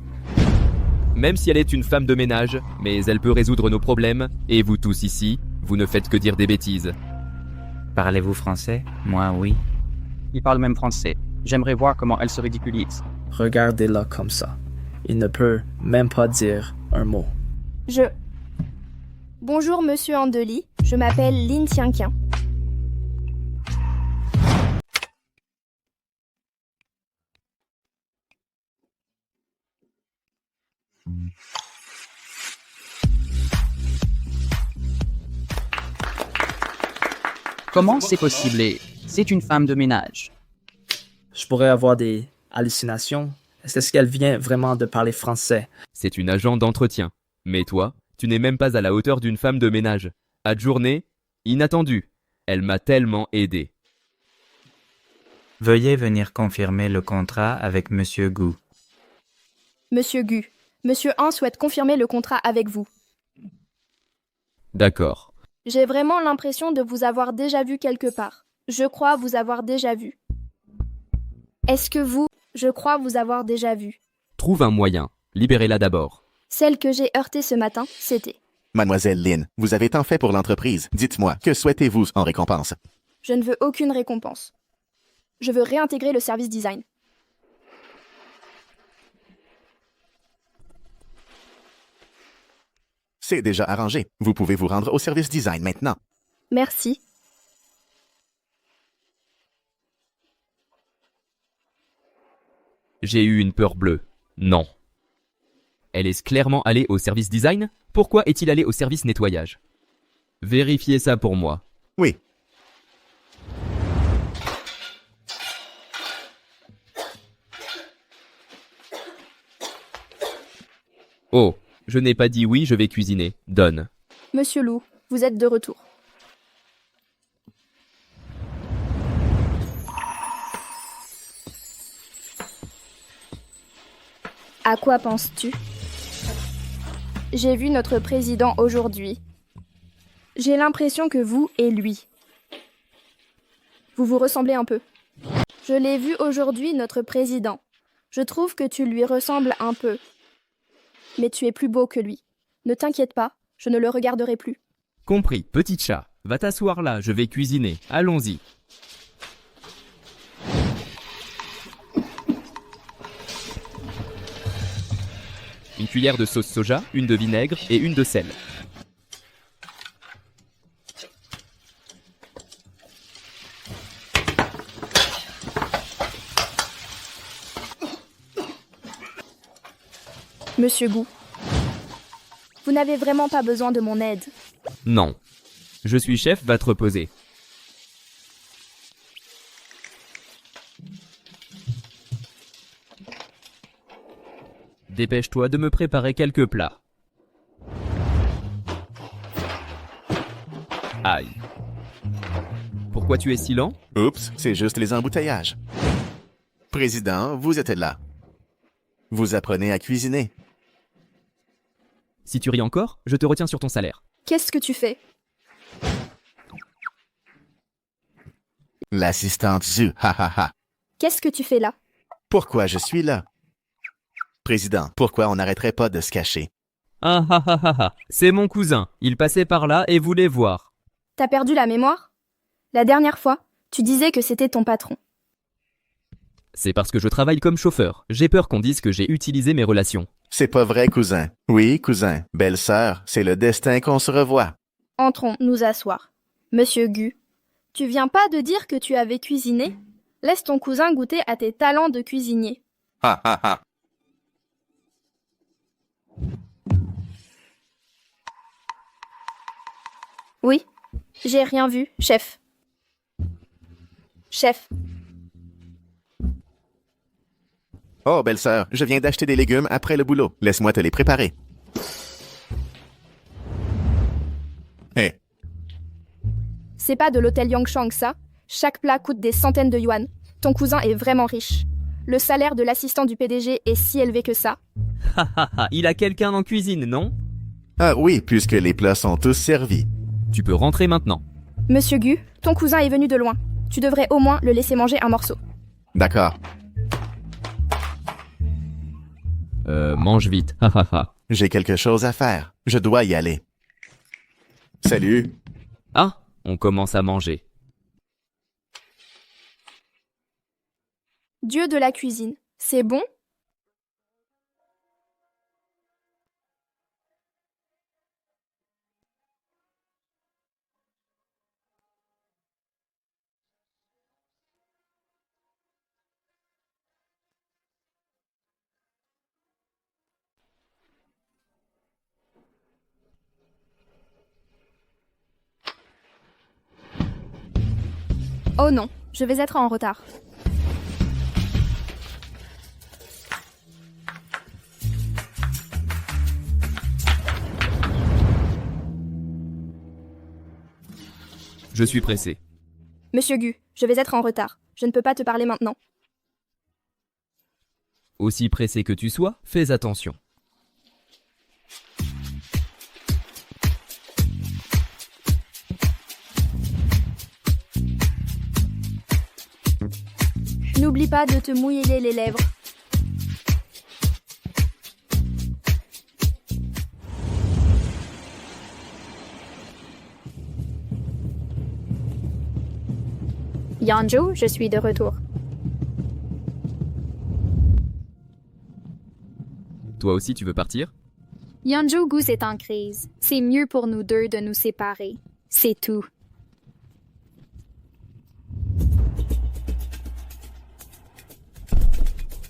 Même si elle est une femme de ménage, mais elle peut résoudre nos problèmes, et vous tous ici, vous ne faites que dire des bêtises. Parlez-vous français? Moi, oui. Il parle même français. J'aimerais voir comment elle se ridiculise. Regardez-la comme ça. Il ne peut même pas dire un mot. Bonjour Monsieur Andeli, je m'appelle Lin Tianqian. Comment c'est possible? C'est une femme de ménage. Je pourrais avoir des hallucinations. Est-ce qu'elle vient vraiment de parler français? C'est une agent d'entretien. Mais toi, tu n'es même pas à la hauteur d'une femme de ménage. Adjournée, inattendue. Elle m'a tellement aidé. Veuillez venir confirmer le contrat avec Monsieur Gu. Monsieur Gu, Monsieur Han souhaite confirmer le contrat avec vous. D'accord. J'ai vraiment l'impression de vous avoir déjà vu quelque part. Je crois vous avoir déjà vu. Est-ce que vous... Je crois vous avoir déjà vu. Trouve un moyen. Libérez-la d'abord. Celle que j'ai heurtée ce matin, c'était... Mademoiselle Lin, vous avez tant fait pour l'entreprise. Dites-moi, que souhaitez-vous en récompense? Je ne veux aucune récompense. Je veux réintégrer le service design. C'est déjà arrangé. Vous pouvez vous rendre au service design maintenant. Merci. J'ai eu une peur bleue. Non. Elle est clairement allée au service design? Pourquoi est-il allé au service nettoyage? Vérifiez ça pour moi. Oui. Oh, je n'ai pas dit oui, je vais cuisiner. Donne. Monsieur Lou, vous êtes de retour. À quoi penses-tu? J'ai vu notre président aujourd'hui. J'ai l'impression que vous et lui. Vous vous ressemblez un peu. Je l'ai vu aujourd'hui, notre président. Je trouve que tu lui ressembles un peu. Mais tu es plus beau que lui. Ne t'inquiète pas, je ne le regarderai plus. Compris, petit chat. Va t'asseoir là, je vais cuisiner. Allons-y. Une cuillère de sauce soja, une de vinaigre et une de sel. Monsieur Gu, vous n'avez vraiment pas besoin de mon aide. Non. Je suis chef, va te reposer. Dépêche-toi de me préparer quelques plats. Aïe. Pourquoi tu es si lent? Oups, c'est juste les embouteillages. Président, vous êtes là. Vous apprenez à cuisiner. Si tu ris encore, je te retiens sur ton salaire. Qu'est-ce que tu fais? L'assistante Zhu, ha ha ha. Qu'est-ce que tu fais là? Pourquoi je suis là? Président, pourquoi on n'arrêterait pas de se cacher? Ah ah ah ah ah, c'est mon cousin. Il passait par là et voulait voir. T'as perdu la mémoire? La dernière fois, tu disais que c'était ton patron. C'est parce que je travaille comme chauffeur. J'ai peur qu'on dise que j'ai utilisé mes relations. C'est pas vrai, cousin. Oui, cousin. Belle-sœur, c'est le destin qu'on se revoit. Entrons nous asseoir. Monsieur Gu, tu viens pas de dire que tu avais cuisiné? Laisse ton cousin goûter à tes talents de cuisinier. Ha ha ha. Oui, j'ai rien vu, chef. Chef. Oh, belle-sœur, je viens d'acheter des légumes après le boulot. Laisse-moi te les préparer. Hé. C'est pas de l'hôtel Yangshang, ça. Chaque plat coûte des centaines de yuan. Ton cousin est vraiment riche. Le salaire de l'assistant du PDG est si élevé que ça. Ha ha ha, il a quelqu'un en cuisine, non? Ah oui, puisque les plats sont tous servis. Tu peux rentrer maintenant. Monsieur Gu, ton cousin est venu de loin. Tu devrais au moins le laisser manger un morceau. D'accord. Mange vite. Ha ha ha. J'ai quelque chose à faire. Je dois y aller. Salut. Ah, on commence à manger. Dieu de la cuisine, c'est bon? Oh non, je vais être en retard. Je suis pressé. Monsieur Gu, je vais être en retard. Je ne peux pas te parler maintenant. Aussi pressé que tu sois, fais attention. N'oublie pas de te mouiller les lèvres. Yanju, je suis de retour. Toi aussi, tu veux partir? Yanju Gus est en crise. C'est mieux pour nous deux de nous séparer. C'est tout.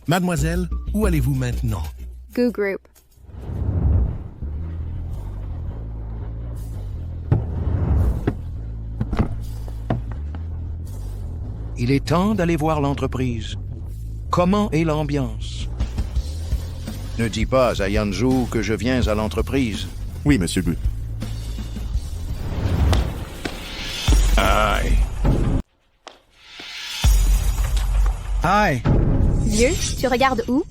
Mademoiselle, où allez-vous maintenant? Gu Group. Il est temps d'aller voir l'entreprise. Comment est l'ambiance? Ne dis pas à Yanju que je viens à l'entreprise. Oui, monsieur Gu. Aïe. Aïe. Vieux, tu regardes où?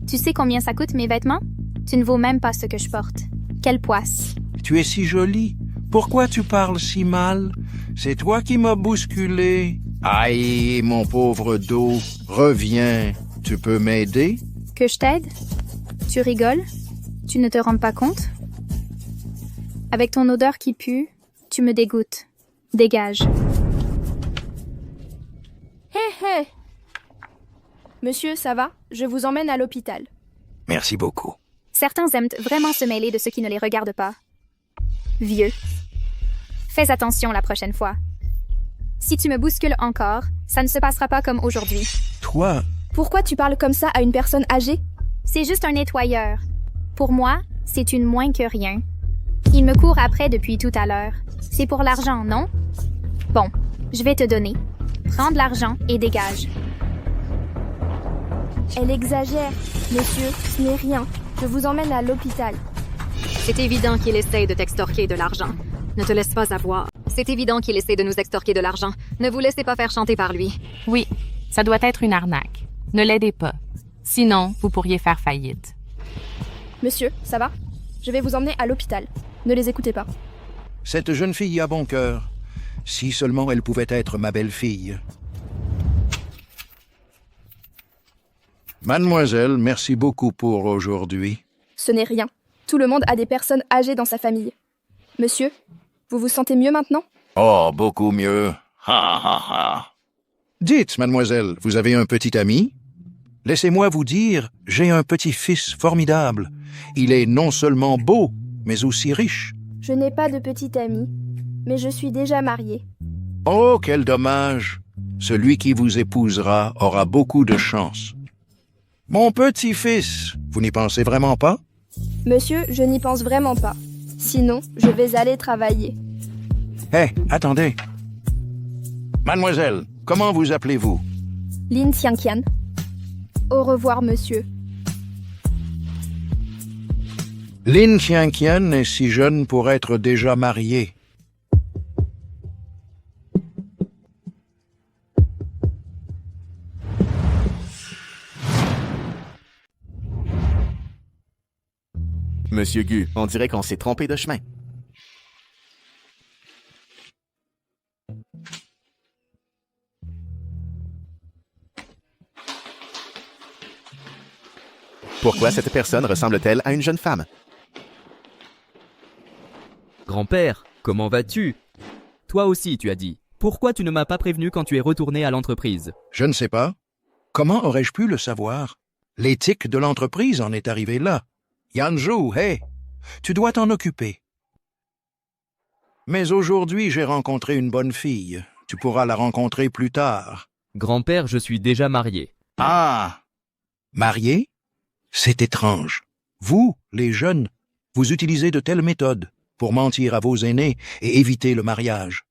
Tu sais combien ça coûte mes vêtements? Tu ne vaux même pas ce que je porte. Quelle poisse. Tu es si jolie. Pourquoi tu parles si mal? C'est toi qui m'as bousculé. Aïe, mon pauvre dos. Reviens. Tu peux m'aider? Que je t'aide? Tu rigoles? Tu ne te rends pas compte? Avec ton odeur qui pue, tu me dégoûtes. Dégage. Hé hé! Monsieur, ça va? Je vous emmène à l'hôpital. Merci beaucoup. Certains aiment vraiment se mêler de ce qui ne les regarde pas. Vieux. Fais attention la prochaine fois. Si tu me bouscules encore, ça ne se passera pas comme aujourd'hui. Toi? Pourquoi tu parles comme ça à une personne âgée? C'est juste un nettoyeur. Pour moi, c'est une moins que rien. Il me court après depuis tout à l'heure. C'est pour l'argent, non? Bon, je vais te donner. Prends de l'argent et dégage. Elle exagère. Monsieur, ce n'est rien. Je vous emmène à l'hôpital. C'est évident qu'il essaye de t'extorquer de l'argent. Ne te laisse pas avoir. C'est évident qu'il essaie de nous extorquer de l'argent. Ne vous laissez pas faire chanter par lui. Oui, ça doit être une arnaque. Ne l'aidez pas. Sinon, vous pourriez faire faillite. Monsieur, ça va? Je vais vous emmener à l'hôpital. Ne les écoutez pas. Cette jeune fille a bon cœur. Si seulement elle pouvait être ma belle-fille. Mademoiselle, merci beaucoup pour aujourd'hui. Ce n'est rien. Tout le monde a des personnes âgées dans sa famille. Monsieur, vous vous sentez mieux maintenant? Oh, beaucoup mieux. Ha ha ha. Dites, mademoiselle, vous avez un petit ami? Laissez-moi vous dire, j'ai un petit-fils formidable. Il est non seulement beau, mais aussi riche. Je n'ai pas de petit ami, mais je suis déjà mariée. Oh, quel dommage. Celui qui vous épousera aura beaucoup de chance. Mon petit-fils, vous n'y pensez vraiment pas? Monsieur, je n'y pense vraiment pas. Sinon, je vais aller travailler. Hé, attendez. Mademoiselle, comment vous appelez-vous? Lin Xiangqian. Au revoir, monsieur. Lin Xiangqian est si jeune pour être déjà mariée. Monsieur Gu, on dirait qu'on s'est trompé de chemin. Pourquoi cette personne ressemble-t-elle à une jeune femme? Grand-père, comment vas-tu? Toi aussi, tu as dit. Pourquoi tu ne m'as pas prévenu quand tu es retourné à l'entreprise? Je ne sais pas. Comment aurais-je pu le savoir? L'éthique de l'entreprise en est arrivée là. Yanzhou, hé, tu dois t'en occuper. Mais aujourd'hui, j'ai rencontré une bonne fille. Tu pourras la rencontrer plus tard. Grand-père, je suis déjà marié. Ah! Marié? C'est étrange. Vous, les jeunes, vous utilisez de telles méthodes pour mentir à vos aînés et éviter le mariage.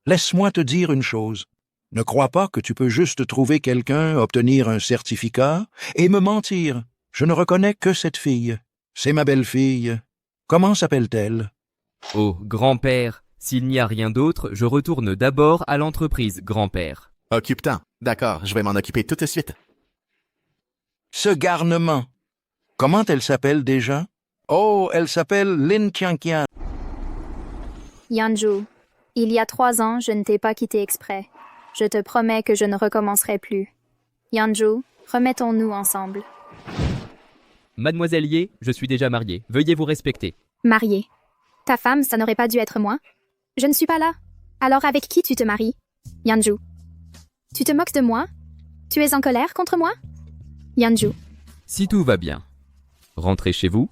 Laisse-moi te dire une chose. Ne crois pas que tu peux juste trouver quelqu'un, obtenir un certificat et me mentir. Je ne reconnais que cette fille. C'est ma belle-fille. Comment s'appelle-t-elle? Oh, grand-père, s'il n'y a rien d'autre, je retourne d'abord à l'entreprise, grand-père. Occupe-t'en. D'accord, je vais m'en occuper tout de suite. Ce garnement. Comment elle s'appelle déjà? Oh, elle s'appelle Lin Xiangqian. Yanzhou, il y a 3 ans, je ne t'ai pas quitté exprès. Je te promets que je ne recommencerai plus. Yanzhou, remettons-nous ensemble. Mademoiselle Ye, je suis déjà marié. Veuillez vous respecter. Mariée. Ta femme, ça n'aurait pas dû être moi? Je ne suis pas là. Alors avec qui tu te maries? Yanzhou. Tu te moques de moi? Tu es en colère contre moi? Yanzhou. Si tout va bien. Rentrez chez vous.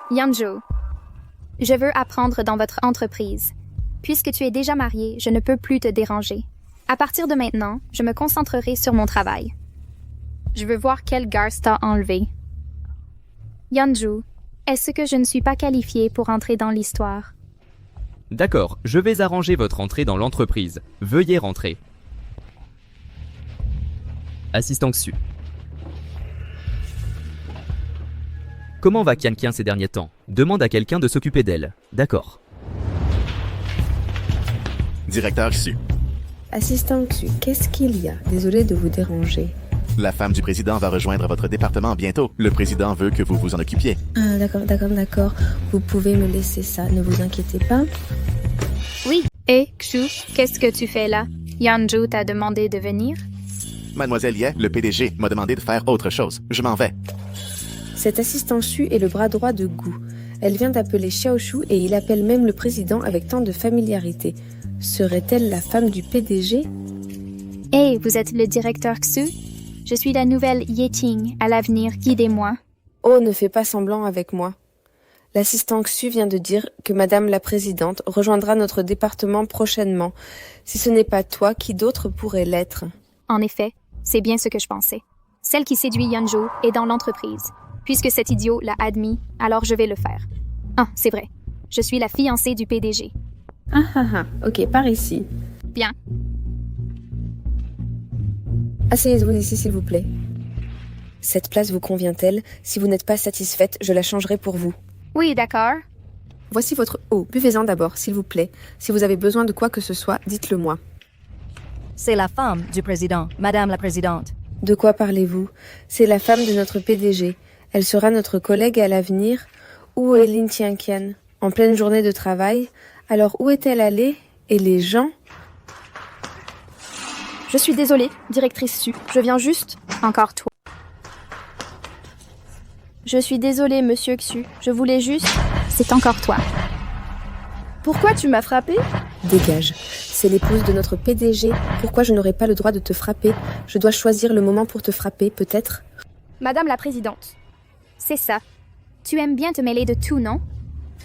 Yanzhou. Je veux apprendre dans votre entreprise. Puisque tu es déjà marié, je ne peux plus te déranger. À partir de maintenant, je me concentrerai sur mon travail. Je veux voir quelle garce t'a enlevé. Yanzhou, est-ce que je ne suis pas qualifiée pour entrer dans l'histoire? D'accord, je vais arranger votre entrée dans l'entreprise. Veuillez rentrer. Assistant Xu. Comment va Qian Qian ces derniers temps? Demande à quelqu'un de s'occuper d'elle. D'accord. Directeur Xu. Assistant Xu, qu'est-ce qu'il y a? Désolé de vous déranger. La femme du président va rejoindre votre département bientôt. Le président veut que vous vous en occupiez. Ah, d'accord. Vous pouvez me laisser ça, ne vous inquiétez pas. Oui. Et, Xu, qu'est-ce que tu fais là? Yanzhou t'a demandé de venir? Mademoiselle Ye, le PDG, m'a demandé de faire autre chose. Je m'en vais. Cet assistant Xu est le bras droit de Gu. Elle vient d'appeler Xiaoshu et il appelle même le président avec tant de familiarité. Serait-elle la femme du PDG? Hey, vous êtes le directeur Xu? Je suis la nouvelle Yeting. À l'avenir, guidez-moi. Oh, ne fais pas semblant avec moi. L'assistant Xu vient de dire que Madame la Présidente rejoindra notre département prochainement. Si ce n'est pas toi, qui d'autre pourrait l'être? En effet, c'est bien ce que je pensais. Celle qui séduit Yanzhou est dans l'entreprise. Puisque cet idiot l'a admis, alors je vais le faire. Ah, c'est vrai. Je suis la fiancée du PDG. Ok, par ici. Bien. Asseyez-vous ici, s'il vous plaît. Cette place vous convient-elle? Si vous n'êtes pas satisfaite, je la changerai pour vous. Oui, d'accord. Voici votre eau. Buvez-en d'abord, s'il vous plaît. Si vous avez besoin de quoi que ce soit, dites-le moi. C'est la femme du président, Madame la Présidente. De quoi parlez-vous? C'est la femme de notre PDG. Elle sera notre collègue à l'avenir. Où est Lin Tianqian? En pleine journée de travail? Alors où est-elle allée? Et les gens? Je suis désolée, directrice Su. Je viens juste... Encore toi. Je suis désolée, monsieur Xu. Je voulais juste... C'est encore toi. Pourquoi tu m'as frappé? Dégage. C'est l'épouse de notre PDG. Pourquoi je n'aurais pas le droit de te frapper? Je dois choisir le moment pour te frapper, peut-être? Madame la Présidente. C'est ça. Tu aimes bien te mêler de tout, non?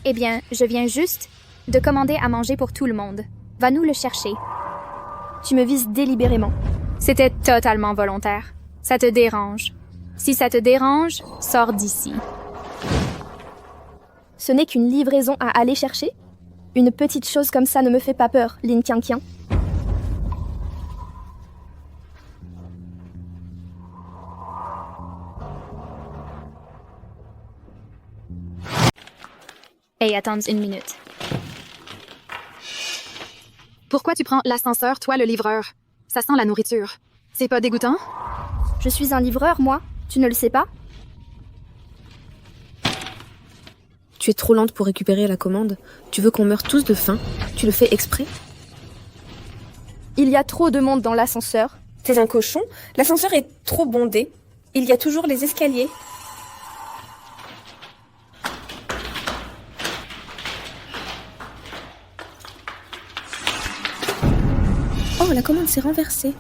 Eh bien, je viens juste de commander à manger pour tout le monde. Va nous le chercher. Tu me vises délibérément. C'était totalement volontaire. Ça te dérange. Si ça te dérange, sors d'ici. Ce n'est qu'une livraison à aller chercher? Une petite chose comme ça ne me fait pas peur, Lin Tianqian. Hey, attends une minute. Pourquoi tu prends l'ascenseur, toi, le livreur? Ça sent la nourriture. C'est pas dégoûtant? Je suis un livreur, moi. Tu ne le sais pas? Tu es trop lente pour récupérer la commande. Tu veux qu'on meure tous de faim? Tu le fais exprès? Il y a trop de monde dans l'ascenseur. T'es un cochon? L'ascenseur est trop bondé. Il y a toujours les escaliers. Oh, la commande s'est renversée.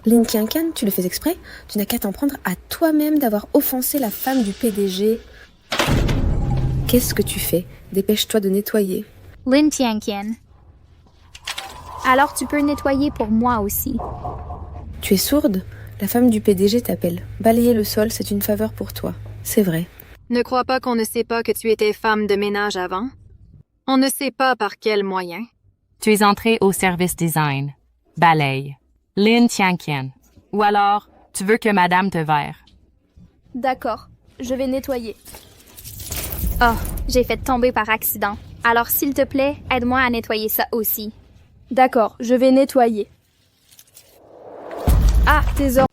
Lin Tianqian, tu le fais exprès? Tu n'as qu'à t'en prendre à toi-même d'avoir offensé la femme du PDG. Qu'est-ce que tu fais? Dépêche-toi de nettoyer. Lin Tianqian. Alors tu peux nettoyer pour moi aussi. Tu es sourde? La femme du PDG t'appelle. Balayer le sol, c'est une faveur pour toi. C'est vrai. Ne crois pas qu'on ne sait pas que tu étais femme de ménage avant. On ne sait pas par quel moyen. Tu es entré au service design. Balaye. Lin Tianqian. Ou alors, tu veux que madame te verre. D'accord, je vais nettoyer. Oh, j'ai fait tomber par accident. Alors s'il te plaît, aide-moi à nettoyer ça aussi. D'accord, je vais nettoyer. Ah, tes ordres.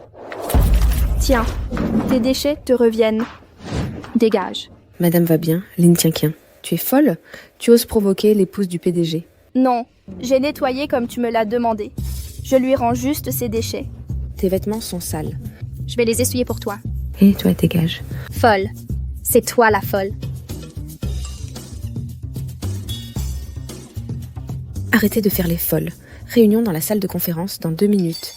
Tiens, tes déchets te reviennent. Dégage. Madame va bien, Lin Tianqian. Tu es folle? Tu oses provoquer l'épouse du PDG. Non, j'ai nettoyé comme tu me l'as demandé. Je lui rends juste ses déchets. Tes vêtements sont sales. Je vais les essuyer pour toi. Et toi, dégage. Folle. C'est toi la folle. Arrêtez de faire les folles. Réunion dans la salle de conférence dans 2 minutes.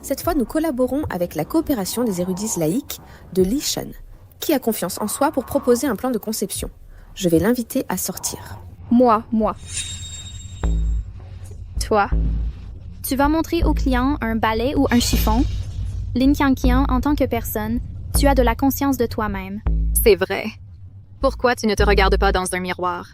Cette fois, nous collaborons avec la coopération des érudits laïcs de Li Shan, qui a confiance en soi pour proposer un plan de conception. Je vais l'inviter à sortir. Moi. Toi. Tu vas montrer au client un balai ou un chiffon? Lin Tianqian, en tant que personne, tu as de la conscience de toi-même. C'est vrai. Pourquoi tu ne te regardes pas dans un miroir?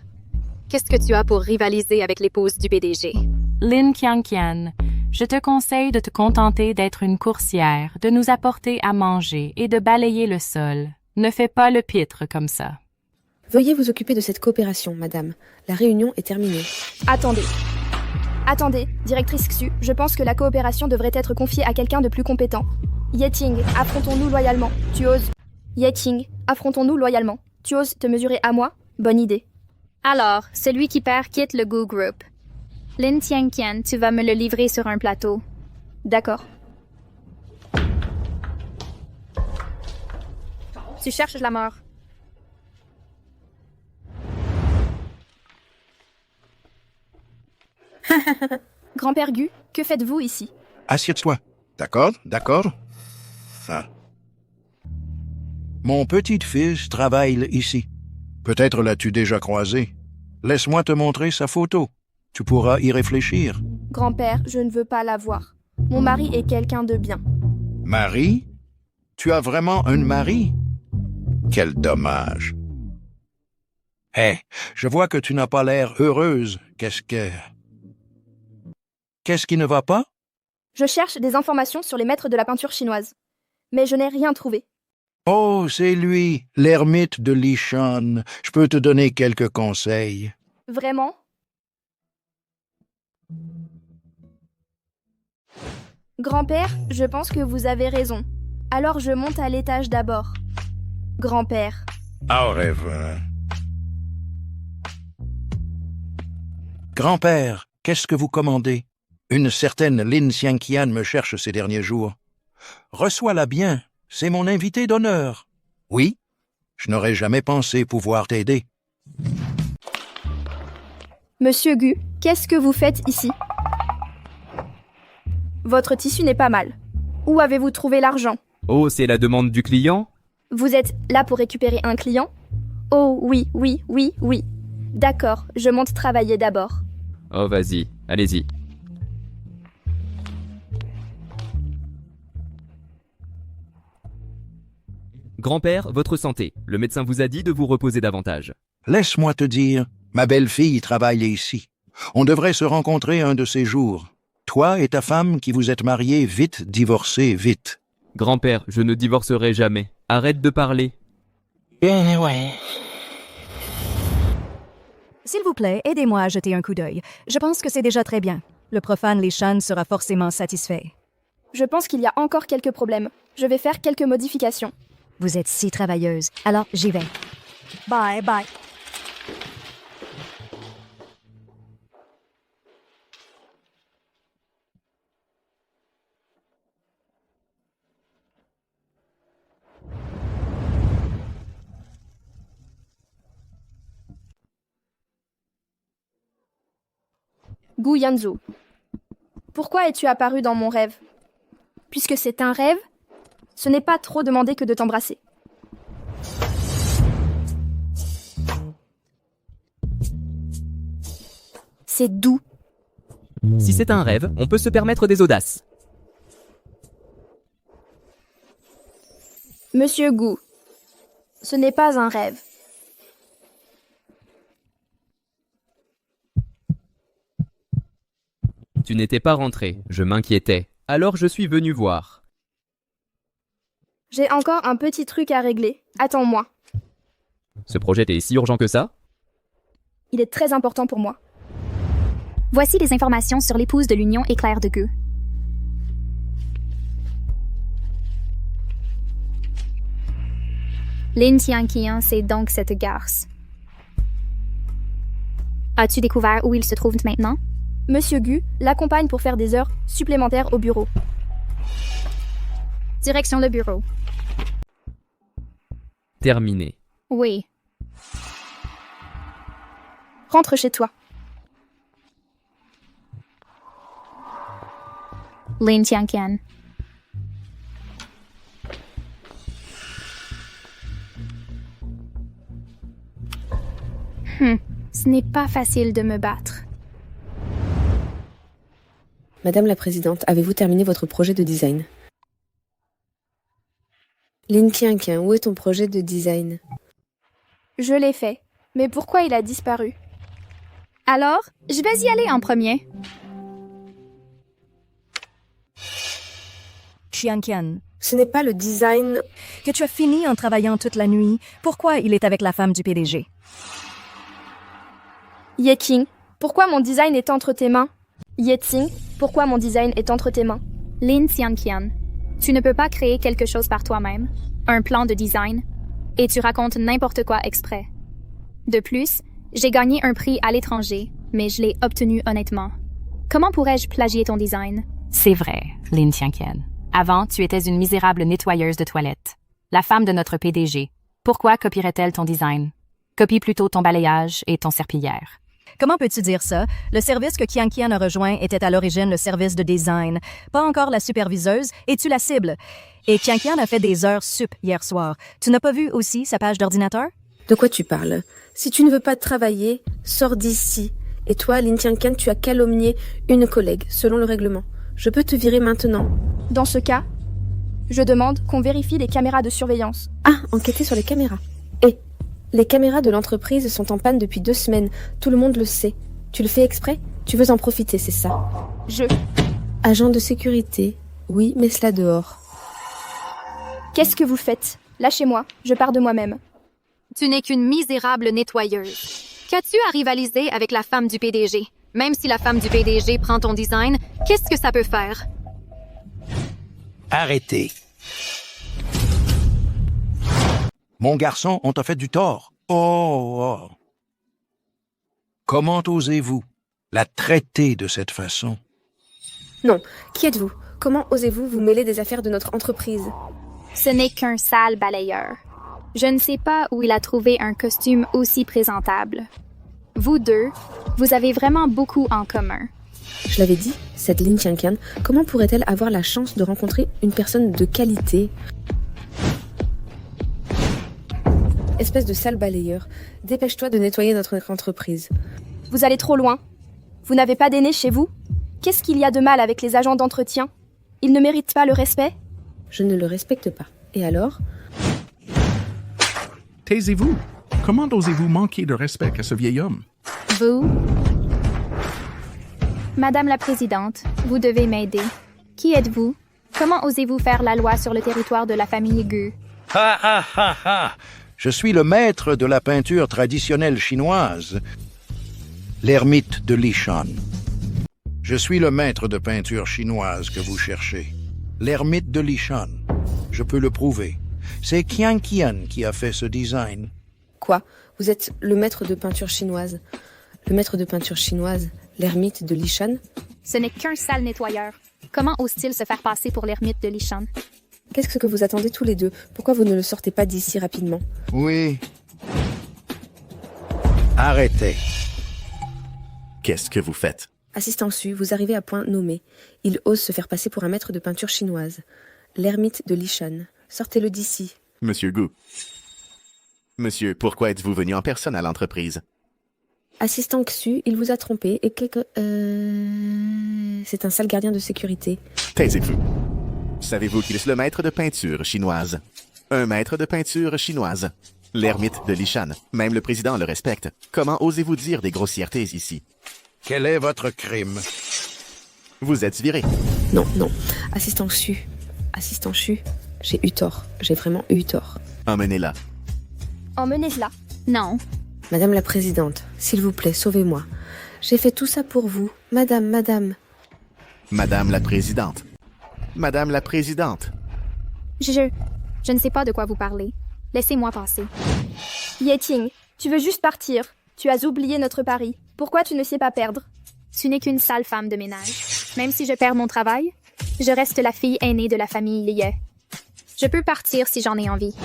Qu'est-ce que tu as pour rivaliser avec l'épouse du PDG? Lin Tianqian, je te conseille de te contenter d'être une coursière, de nous apporter à manger et de balayer le sol. Ne fais pas le pitre comme ça. Veuillez vous occuper de cette coopération, madame. La réunion est terminée. Attendez, directrice Xu, je pense que la coopération devrait être confiée à quelqu'un de plus compétent. Yeting, affrontons-nous loyalement. Tu oses? Yeting, affrontons-nous loyalement. Tu oses te mesurer à moi? Bonne idée. Alors, celui qui perd quitte le Gu Group. Lin Tianqian, tu vas me le livrer sur un plateau. D'accord. Tu cherches la mort. Grand-père Gu, que faites-vous ici? Assieds-toi. D'accord? Ah. Mon petit-fils travaille ici. Peut-être l'as-tu déjà croisé. Laisse-moi te montrer sa photo. Tu pourras y réfléchir. Grand-père, je ne veux pas la voir. Mon mari est quelqu'un de bien. Marie? Tu as vraiment un mari? Quel dommage. Hé, je vois que tu n'as pas l'air heureuse. Qu'est-ce qui ne va pas? Je cherche des informations sur les maîtres de la peinture chinoise. Mais je n'ai rien trouvé. Oh, c'est lui, l'ermite de Lichon. Je peux te donner quelques conseils. Vraiment? Grand-père, je pense que vous avez raison. Alors je monte à l'étage d'abord. Grand-père. Au revoir. Grand-père, qu'est-ce que vous commandez? Une certaine Lin Xiangqian me cherche ces derniers jours. Reçois-la bien, c'est mon invité d'honneur. Oui, je n'aurais jamais pensé pouvoir t'aider. Monsieur Gu, qu'est-ce que vous faites ici? Votre tissu n'est pas mal. Où avez-vous trouvé l'argent? Oh, c'est la demande du client? Vous êtes là pour récupérer un client? Oh oui. D'accord, je monte travailler d'abord. Oh, vas-y, allez-y. Grand-père, votre santé. Le médecin vous a dit de vous reposer davantage. Laisse-moi te dire, ma belle-fille travaille ici. On devrait se rencontrer un de ces jours. Toi et ta femme qui vous êtes mariés, vite, divorcez, vite. Grand-père, je ne divorcerai jamais. Arrête de parler. Ouais. S'il vous plaît, aidez-moi à jeter un coup d'œil. Je pense que c'est déjà très bien. Le profane Lichon sera forcément satisfait. Je pense qu'il y a encore quelques problèmes. Je vais faire quelques modifications. Vous êtes si travailleuse. Alors, j'y vais. Bye. Gu Yanzhou. Pourquoi es-tu apparu dans mon rêve? Puisque c'est un rêve, ce n'est pas trop demandé que de t'embrasser. C'est doux. Si c'est un rêve, on peut se permettre des audaces. Monsieur Gu, ce n'est pas un rêve. Tu n'étais pas rentré, je m'inquiétais. Alors je suis venu voir. J'ai encore un petit truc à régler. Attends-moi. Ce projet est si urgent que ça? Il est très important pour moi. Voici des informations sur l'épouse de l'union éclair de Gu. Lin Xiangqian, c'est donc cette garce. As-tu découvert où il se trouve maintenant? Monsieur Gu l'accompagne pour faire des heures supplémentaires au bureau. Direction le bureau. Terminé. Oui. Rentre chez toi. Lin Xiangqian. Ce n'est pas facile de me battre. Madame la Présidente, avez-vous terminé votre projet de design? Lin Xiangqian, où est ton projet de design? Je l'ai fait, mais pourquoi il a disparu? Alors, je vais y aller en premier. Xiangqian. Ce n'est pas le design... Que tu as fini en travaillant toute la nuit. Pourquoi il est avec la femme du PDG? Yeqing, pourquoi mon design est entre tes mains? Yeting, pourquoi mon design est entre tes mains? Lin Xiangqian, tu ne peux pas créer quelque chose par toi-même, un plan de design, et tu racontes n'importe quoi exprès. De plus, j'ai gagné un prix à l'étranger, mais je l'ai obtenu honnêtement. Comment pourrais-je plagier ton design? C'est vrai, Lin Xiangqian. Avant, tu étais une misérable nettoyeuse de toilettes. La femme de notre PDG. Pourquoi copierait-elle ton design? Copie plutôt ton balayage et ton serpillière. Comment peux-tu dire ça? Le service que Xiangqian a rejoint était à l'origine le service de design. Pas encore la superviseuse, et tu la cibles. Et Xiangqian a fait des heures sup hier soir. Tu n'as pas vu aussi sa page d'ordinateur? De quoi tu parles? Si tu ne veux pas travailler, sors d'ici. Et toi, Lin Xiangqian, tu as calomnié une collègue, selon le règlement. Je peux te virer maintenant. Dans ce cas, Je demande qu'on vérifie les caméras de surveillance. Ah, enquêter sur les caméras. Et les caméras de l'entreprise sont en panne depuis 2 semaines. Tout le monde le sait. Tu le fais exprès? Tu veux en profiter, c'est ça? Agent de sécurité. Oui, mais cela dehors. Qu'est-ce que vous faites? Lâchez-moi, je pars de moi-même. Tu n'es qu'une misérable nettoyeuse. Qu'as-tu à rivaliser avec la femme du PDG? Même si la femme du PDG prend ton design, qu'est-ce que ça peut faire? Arrêtez. Mon garçon, on t'a fait du tort. Oh. Comment osez-vous la traiter de cette façon? Non, qui êtes-vous? Comment osez-vous vous mêler des affaires de notre entreprise? Ce n'est qu'un sale balayeur. Je ne sais pas où il a trouvé un costume aussi présentable. Vous deux, vous avez vraiment beaucoup en commun. Je l'avais dit, cette Lin Qianqian, comment pourrait-elle avoir la chance de rencontrer une personne de qualité? Espèce de sale balayeur, dépêche-toi de nettoyer notre entreprise. Vous allez trop loin. Vous n'avez pas d'aînés chez vous? Qu'est-ce qu'il y a de mal avec les agents d'entretien? Ils ne méritent pas le respect? Je ne le respecte pas. Et alors? Taisez-vous. Comment osez-vous manquer de respect à ce vieil homme? Vous? Madame la Présidente, vous devez m'aider. Qui êtes-vous? Comment osez-vous faire la loi sur le territoire de la famille Gu? Je suis le maître de la peinture traditionnelle chinoise, l'ermite de Lishan. Je suis le maître de peinture chinoise que vous cherchez, l'ermite de Lishan. Je peux le prouver. C'est Qianqian qui a fait ce design. Quoi? Vous êtes le maître de peinture chinoise? Le maître de peinture chinoise, l'ermite de Lishan? Ce n'est qu'un sale nettoyeur. Comment ose-t-il se faire passer pour l'ermite de Lishan? Qu'est-ce que vous attendez tous les deux? Pourquoi vous ne le sortez pas d'ici rapidement? Oui. Arrêtez. Qu'est-ce que vous faites? Assistant Xu, vous arrivez à point nommé. Il ose se faire passer pour un maître de peinture chinoise. L'ermite de Lishan. Sortez-le d'ici. Monsieur Gu. Monsieur, pourquoi êtes-vous venu en personne à l'entreprise? Assistant Xu, il vous a trompé et c'est un sale gardien de sécurité. Taisez-vous. Savez-vous qu'il est le maître de peinture chinoise? Un maître de peinture chinoise. L'ermite de Lishan. Même le président le respecte. Comment osez-vous dire des grossièretés ici? Quel est votre crime? Vous êtes viré. Non. Assistant Xu. Assistant Xu, j'ai eu tort. J'ai vraiment eu tort. Emmenez-la. Emmenez-la. Non. Madame la Présidente, s'il vous plaît, sauvez-moi. J'ai fait tout ça pour vous. Madame. Madame la Présidente. Madame la Présidente. Je ne sais pas de quoi vous parlez. Laissez-moi passer. Yeting, tu veux juste partir. Tu as oublié notre pari. Pourquoi tu ne sais pas perdre? Tu n'es qu'une sale femme de ménage. Même si je perds mon travail, je reste la fille aînée de la famille Liye. Je peux partir si j'en ai envie.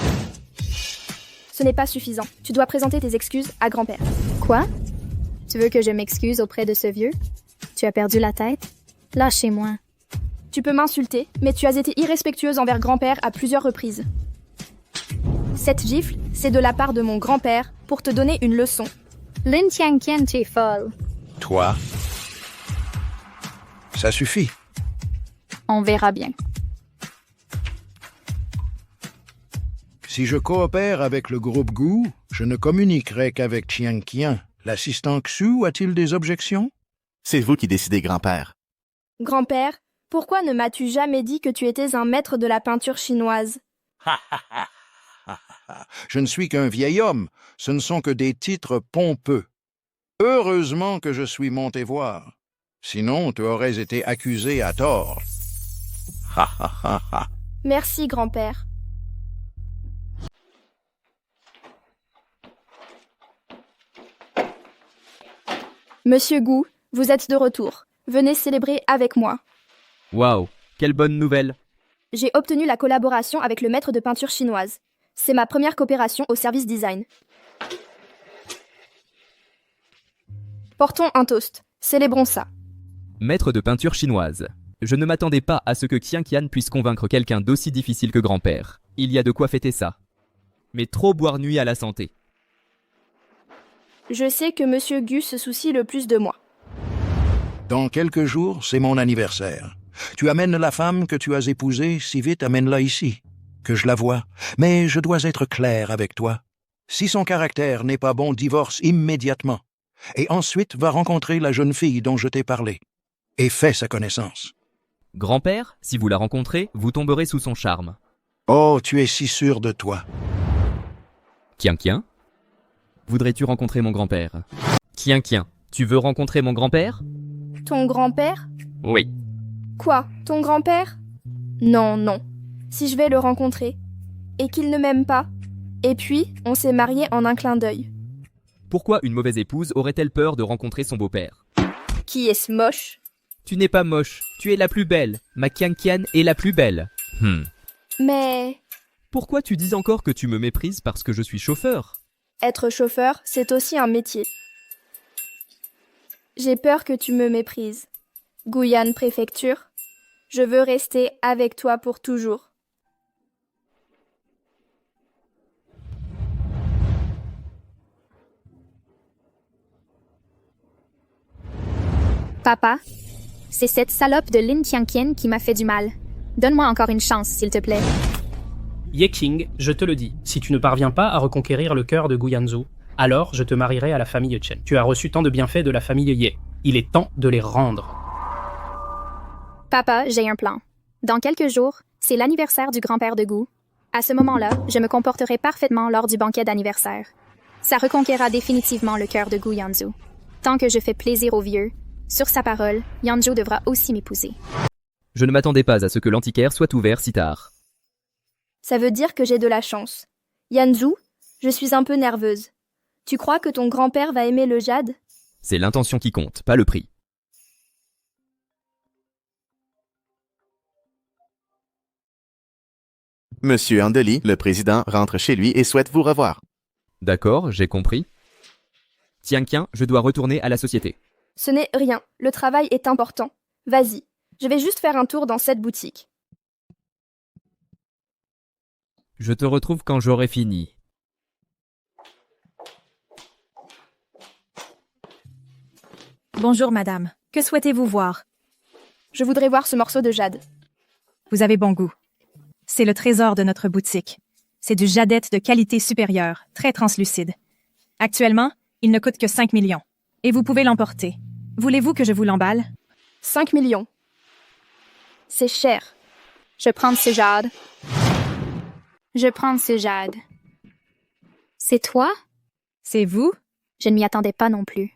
Ce n'est pas suffisant. Tu dois présenter tes excuses à grand-père. Quoi? Tu veux que je m'excuse auprès de ce vieux? Tu as perdu la tête? Lâchez-moi. Tu peux m'insulter, mais tu as été irrespectueuse envers grand-père à plusieurs reprises. Cette gifle, c'est de la part de mon grand-père pour te donner une leçon. Lin Qianqian, tu es folle. Toi? Ça suffit. On verra bien. Si je coopère avec le groupe Gu, je ne communiquerai qu'avec Qianqian. L'assistant Xu a-t-il des objections? C'est vous qui décidez, grand-père. Grand-père, pourquoi ne m'as-tu jamais dit que tu étais un maître de la peinture chinoise? Je ne suis qu'un vieil homme, ce ne sont que des titres pompeux. Heureusement que je suis monté voir. Sinon, tu aurais été accusé à tort. Merci, grand-père. Monsieur Gu, vous êtes de retour. Venez célébrer avec moi. Waouh, quelle bonne nouvelle! J'ai obtenu la collaboration avec le maître de peinture chinoise. C'est ma première coopération au service design. Portons un toast. Célébrons ça. Maître de peinture chinoise. Je ne m'attendais pas à ce que Qianqian puisse convaincre quelqu'un d'aussi difficile que grand-père. Il y a de quoi fêter ça. Mais trop boire nuit à la santé. Je sais que Monsieur Gu se soucie le plus de moi. Dans quelques jours, c'est mon anniversaire. Tu amènes la femme que tu as épousée, si vite amène-la ici, que je la voie. Mais je dois être clair avec toi. Si son caractère n'est pas bon, divorce immédiatement. Et ensuite va rencontrer la jeune fille dont je t'ai parlé. Et fais sa connaissance. Grand-père, si vous la rencontrez, vous tomberez sous son charme. Oh, tu es si sûr de toi. Quien, voudrais-tu rencontrer mon grand-père? Quien, tu veux rencontrer mon grand-père? Ton grand-père? Oui. Quoi? Ton grand-père? Non, non. Si je vais le rencontrer. Et qu'il ne m'aime pas. Et puis, on s'est mariés en un clin d'œil. Pourquoi une mauvaise épouse aurait-elle peur de rencontrer son beau-père? Qui est-ce moche? Tu n'es pas moche, tu es la plus belle. Ma Kian est la plus belle. Mais... Pourquoi tu dis encore que tu me méprises parce que je suis chauffeur? Être chauffeur, c'est aussi un métier. J'ai peur que tu me méprises. Guyane Préfecture, je veux rester avec toi pour toujours. Papa, c'est cette salope de Lin Tianqian qui m'a fait du mal. Donne-moi encore une chance, s'il te plaît. Ye King, je te le dis, si tu ne parviens pas à reconquérir le cœur de Guyanzhou, alors je te marierai à la famille Chen. Tu as reçu tant de bienfaits de la famille Ye. Il est temps de les rendre. Papa, j'ai un plan. Dans quelques jours, c'est l'anniversaire du grand-père de Gu. À ce moment-là, je me comporterai parfaitement lors du banquet d'anniversaire. Ça reconquérera définitivement le cœur de Gu Yanzhou. Tant que je fais plaisir aux vieux, sur sa parole, Yanzhou devra aussi m'épouser. Je ne m'attendais pas à ce que l'antiquaire soit ouvert si tard. Ça veut dire que j'ai de la chance. Yanzhou, je suis un peu nerveuse. Tu crois que ton grand-père va aimer le jade? C'est l'intention qui compte, pas le prix. Monsieur Andeli, le président, rentre chez lui et souhaite vous revoir. D'accord, j'ai compris. Tianqian, je dois retourner à la société. Ce n'est rien, le travail est important. Vas-y, je vais juste faire un tour dans cette boutique. Je te retrouve quand j'aurai fini. Bonjour madame, que souhaitez-vous voir? Je voudrais voir ce morceau de jade. Vous avez bon goût. C'est le trésor de notre boutique. C'est du jadette de qualité supérieure, très translucide. Actuellement, il ne coûte que 5 millions. Et vous pouvez l'emporter. Voulez-vous que je vous l'emballe? 5 millions. C'est cher. Je prends ce jade. Je prends ce jade. C'est toi? C'est vous? Je ne m'y attendais pas non plus.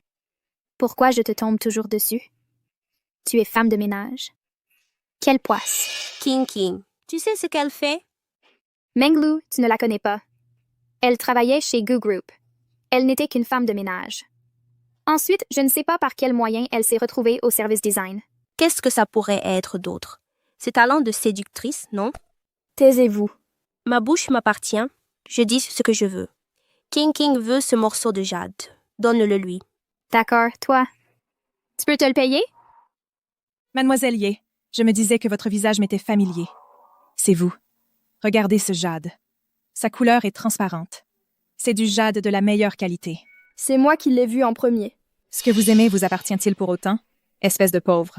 Pourquoi je te tombe toujours dessus? Tu es femme de ménage. Quelle poisse! King, tu sais ce qu'elle fait? Menglu, tu ne la connais pas. Elle travaillait chez Gu Group. Elle n'était qu'une femme de ménage. Ensuite, je ne sais pas par quel moyen elle s'est retrouvée au service design. Qu'est-ce que ça pourrait être d'autre? Ses talents de séductrice, non? Taisez-vous. Ma bouche m'appartient. Je dis ce que je veux. King veut ce morceau de jade. Donne-le lui. D'accord, toi. Tu peux te le payer? Mademoiselle Ye, je me disais que votre visage m'était familier. C'est vous. Regardez ce jade. Sa couleur est transparente. C'est du jade de la meilleure qualité. C'est moi qui l'ai vu en premier. Ce que vous aimez vous appartient-il pour autant? Espèce de pauvre.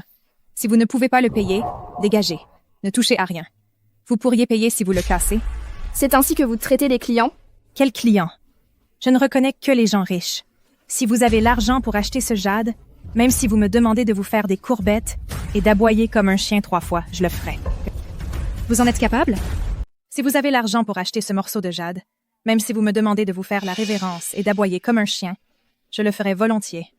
Si vous ne pouvez pas le payer, dégagez. Ne touchez à rien. Vous pourriez payer si vous le cassez. C'est ainsi que vous traitez les clients? Quels clients? Je ne reconnais que les gens riches. Si vous avez l'argent pour acheter ce jade, même si vous me demandez de vous faire des courbettes et d'aboyer comme un chien 3 fois, je le ferai. Vous en êtes capable? Si vous avez l'argent pour acheter ce morceau de jade, même si vous me demandez de vous faire la révérence et d'aboyer comme un chien, je le ferai volontiers.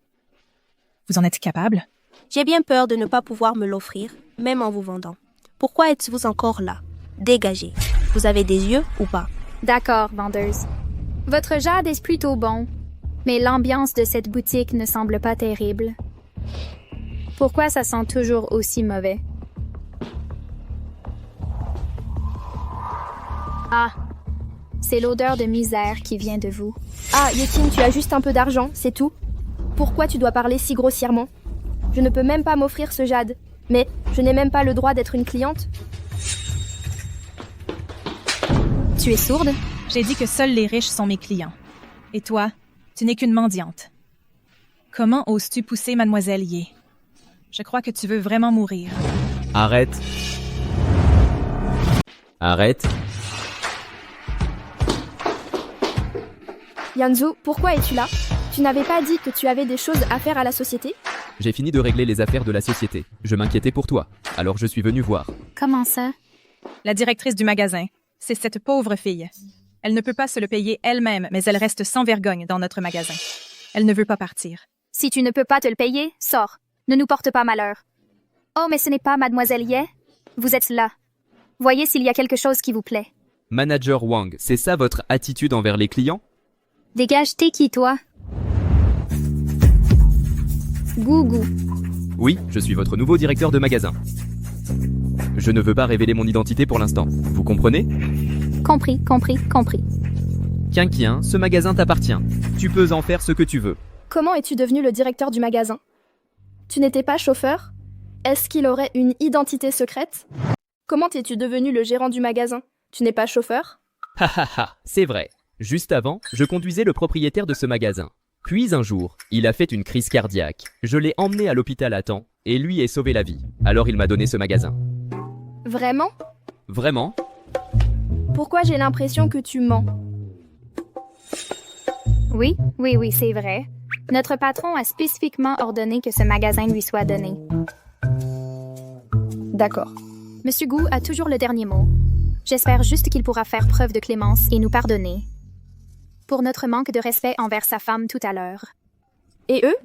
Vous en êtes capable? J'ai bien peur de ne pas pouvoir me l'offrir, même en vous vendant. Pourquoi êtes-vous encore là? Dégagez. Vous avez des yeux ou pas? D'accord, vendeuse. Votre jade est plutôt bon, mais l'ambiance de cette boutique ne semble pas terrible. Pourquoi ça sent toujours aussi mauvais? Ah, c'est l'odeur de misère qui vient de vous. Ah, Yekin, tu as juste un peu d'argent, c'est tout? Pourquoi tu dois parler si grossièrement? Je ne peux même pas m'offrir ce jade. Mais je n'ai même pas le droit d'être une cliente. Tu es sourde? J'ai dit que seuls les riches sont mes clients. Et toi, tu n'es qu'une mendiante. Comment oses-tu pousser Mademoiselle Ye? Je crois que tu veux vraiment mourir. Arrête. Arrête. Yanzu, pourquoi es-tu là? Tu n'avais pas dit que tu avais des choses à faire à la société? J'ai fini de régler les affaires de la société. Je m'inquiétais pour toi. Alors je suis venu voir. Comment ça? La directrice du magasin. C'est cette pauvre fille. Elle ne peut pas se le payer elle-même, mais elle reste sans vergogne dans notre magasin. Elle ne veut pas partir. Si tu ne peux pas te le payer, sors. Ne nous porte pas malheur. Oh, mais ce n'est pas Mademoiselle Ye. Vous êtes là. Voyez s'il y a quelque chose qui vous plaît. Manager Wang, c'est ça votre attitude envers les clients? Dégage, t'es qui, toi? Gougou. Oui, je suis votre nouveau directeur de magasin. Je ne veux pas révéler mon identité pour l'instant. Vous comprenez? Compris. Qian, ce magasin t'appartient. Tu peux en faire ce que tu veux. Comment es-tu devenu le directeur du magasin? Tu n'étais pas chauffeur? Est-ce qu'il aurait une identité secrète? Comment es-tu devenu le gérant du magasin? Tu n'es pas chauffeur? C'est vrai. Juste avant, je conduisais le propriétaire de ce magasin. Puis un jour, il a fait une crise cardiaque. Je l'ai emmené à l'hôpital à temps et lui ai sauvé la vie. Alors il m'a donné ce magasin. Vraiment? Vraiment? Pourquoi j'ai l'impression que tu mens? Oui, c'est vrai. Notre patron a spécifiquement ordonné que ce magasin lui soit donné. D'accord. Monsieur Gu a toujours le dernier mot. J'espère juste qu'il pourra faire preuve de clémence et nous pardonner pour notre manque de respect envers sa femme tout à l'heure. Et eux?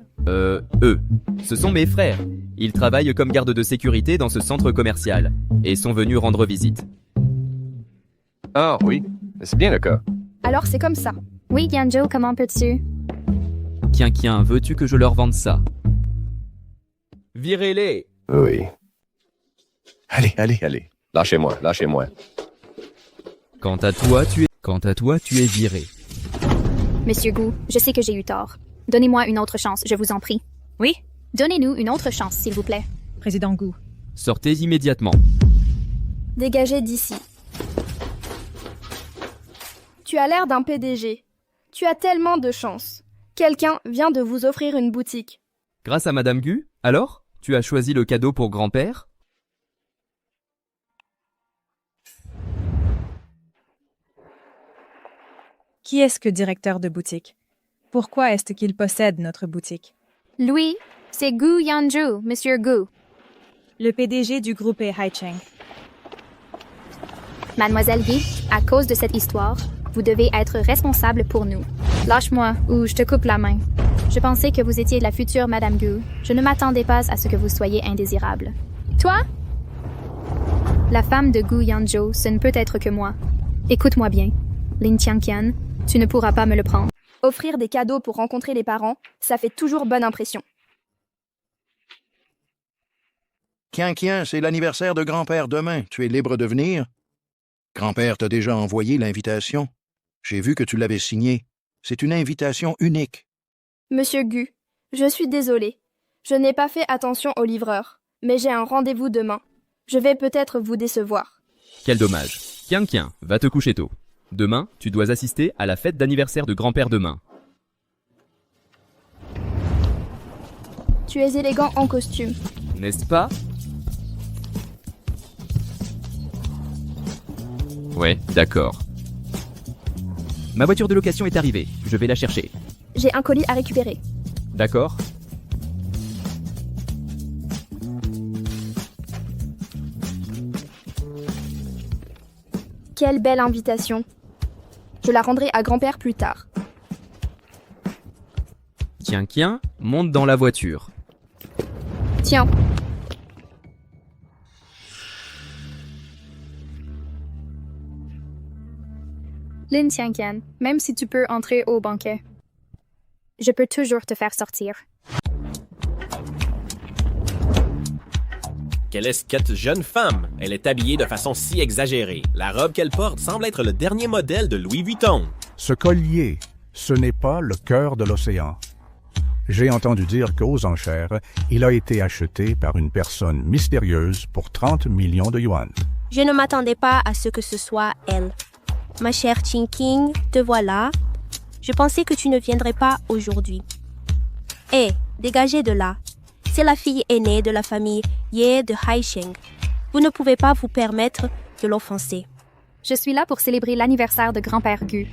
Eux. Ce sont mes frères. Ils travaillent comme garde de sécurité dans ce centre commercial et sont venus rendre visite. Ah oui, c'est bien le cas. Alors c'est comme ça. Oui, Yanjo, comment peux-tu? Qian, veux-tu que je leur vende ça? Virez-les! Oui. Allez. Lâchez-moi. Quant à toi, tu es viré. Monsieur Gu, je sais que j'ai eu tort. Donnez-moi une autre chance, je vous en prie. Oui? Donnez-nous une autre chance, s'il vous plaît. Président Gu. Sortez immédiatement. Dégagez d'ici. Tu as l'air d'un PDG. Tu as tellement de chance. Quelqu'un vient de vous offrir une boutique. Grâce à Madame Gu, alors? Tu as choisi le cadeau pour grand-père? Qui est-ce que directeur de boutique? Pourquoi est-ce qu'il possède notre boutique? Lui, c'est Gu Yanju, Monsieur Gu. Le PDG du groupe est Haicheng. Mademoiselle Yi, à cause de cette histoire, vous devez être responsable pour nous. Lâche-moi ou je te coupe la main. Je pensais que vous étiez la future Madame Gu. Je ne m'attendais pas à ce que vous soyez indésirable. Toi? La femme de Gu Yanjo, ce ne peut être que moi. Écoute-moi bien. Lin Qian, tu ne pourras pas me le prendre. Offrir des cadeaux pour rencontrer les parents, ça fait toujours bonne impression. Qian, c'est l'anniversaire de grand-père demain. Tu es libre de venir? Grand-père t'a déjà envoyé l'invitation. J'ai vu que tu l'avais signée. C'est une invitation unique. Monsieur Gu, je suis désolée. Je n'ai pas fait attention au livreur, mais j'ai un rendez-vous demain. Je vais peut-être vous décevoir. Quel dommage. Qian, va te coucher tôt. Demain, tu dois assister à la fête d'anniversaire de grand-père demain. Tu es élégant en costume. N'est-ce pas? Ouais, d'accord. Ma voiture de location est arrivée. Je vais la chercher. J'ai un colis à récupérer. D'accord. Quelle belle invitation. Je la rendrai à grand-père plus tard. Qian, monte dans la voiture. Tiens. Lin Qian, même si tu peux entrer au banquet, je peux toujours te faire sortir. Quelle est cette jeune femme? Elle est habillée de façon si exagérée. La robe qu'elle porte semble être le dernier modèle de Louis Vuitton. Ce collier, ce n'est pas le cœur de l'océan. J'ai entendu dire qu'aux enchères, il a été acheté par une personne mystérieuse pour 30 millions de yuan. Je ne m'attendais pas à ce que ce soit elle. Ma chère Qing, te voilà. Je pensais que tu ne viendrais pas aujourd'hui. Hé, dégagez de là. C'est la fille aînée de la famille Ye de Haicheng. Vous ne pouvez pas vous permettre de l'offenser. Je suis là pour célébrer l'anniversaire de grand-père Gu.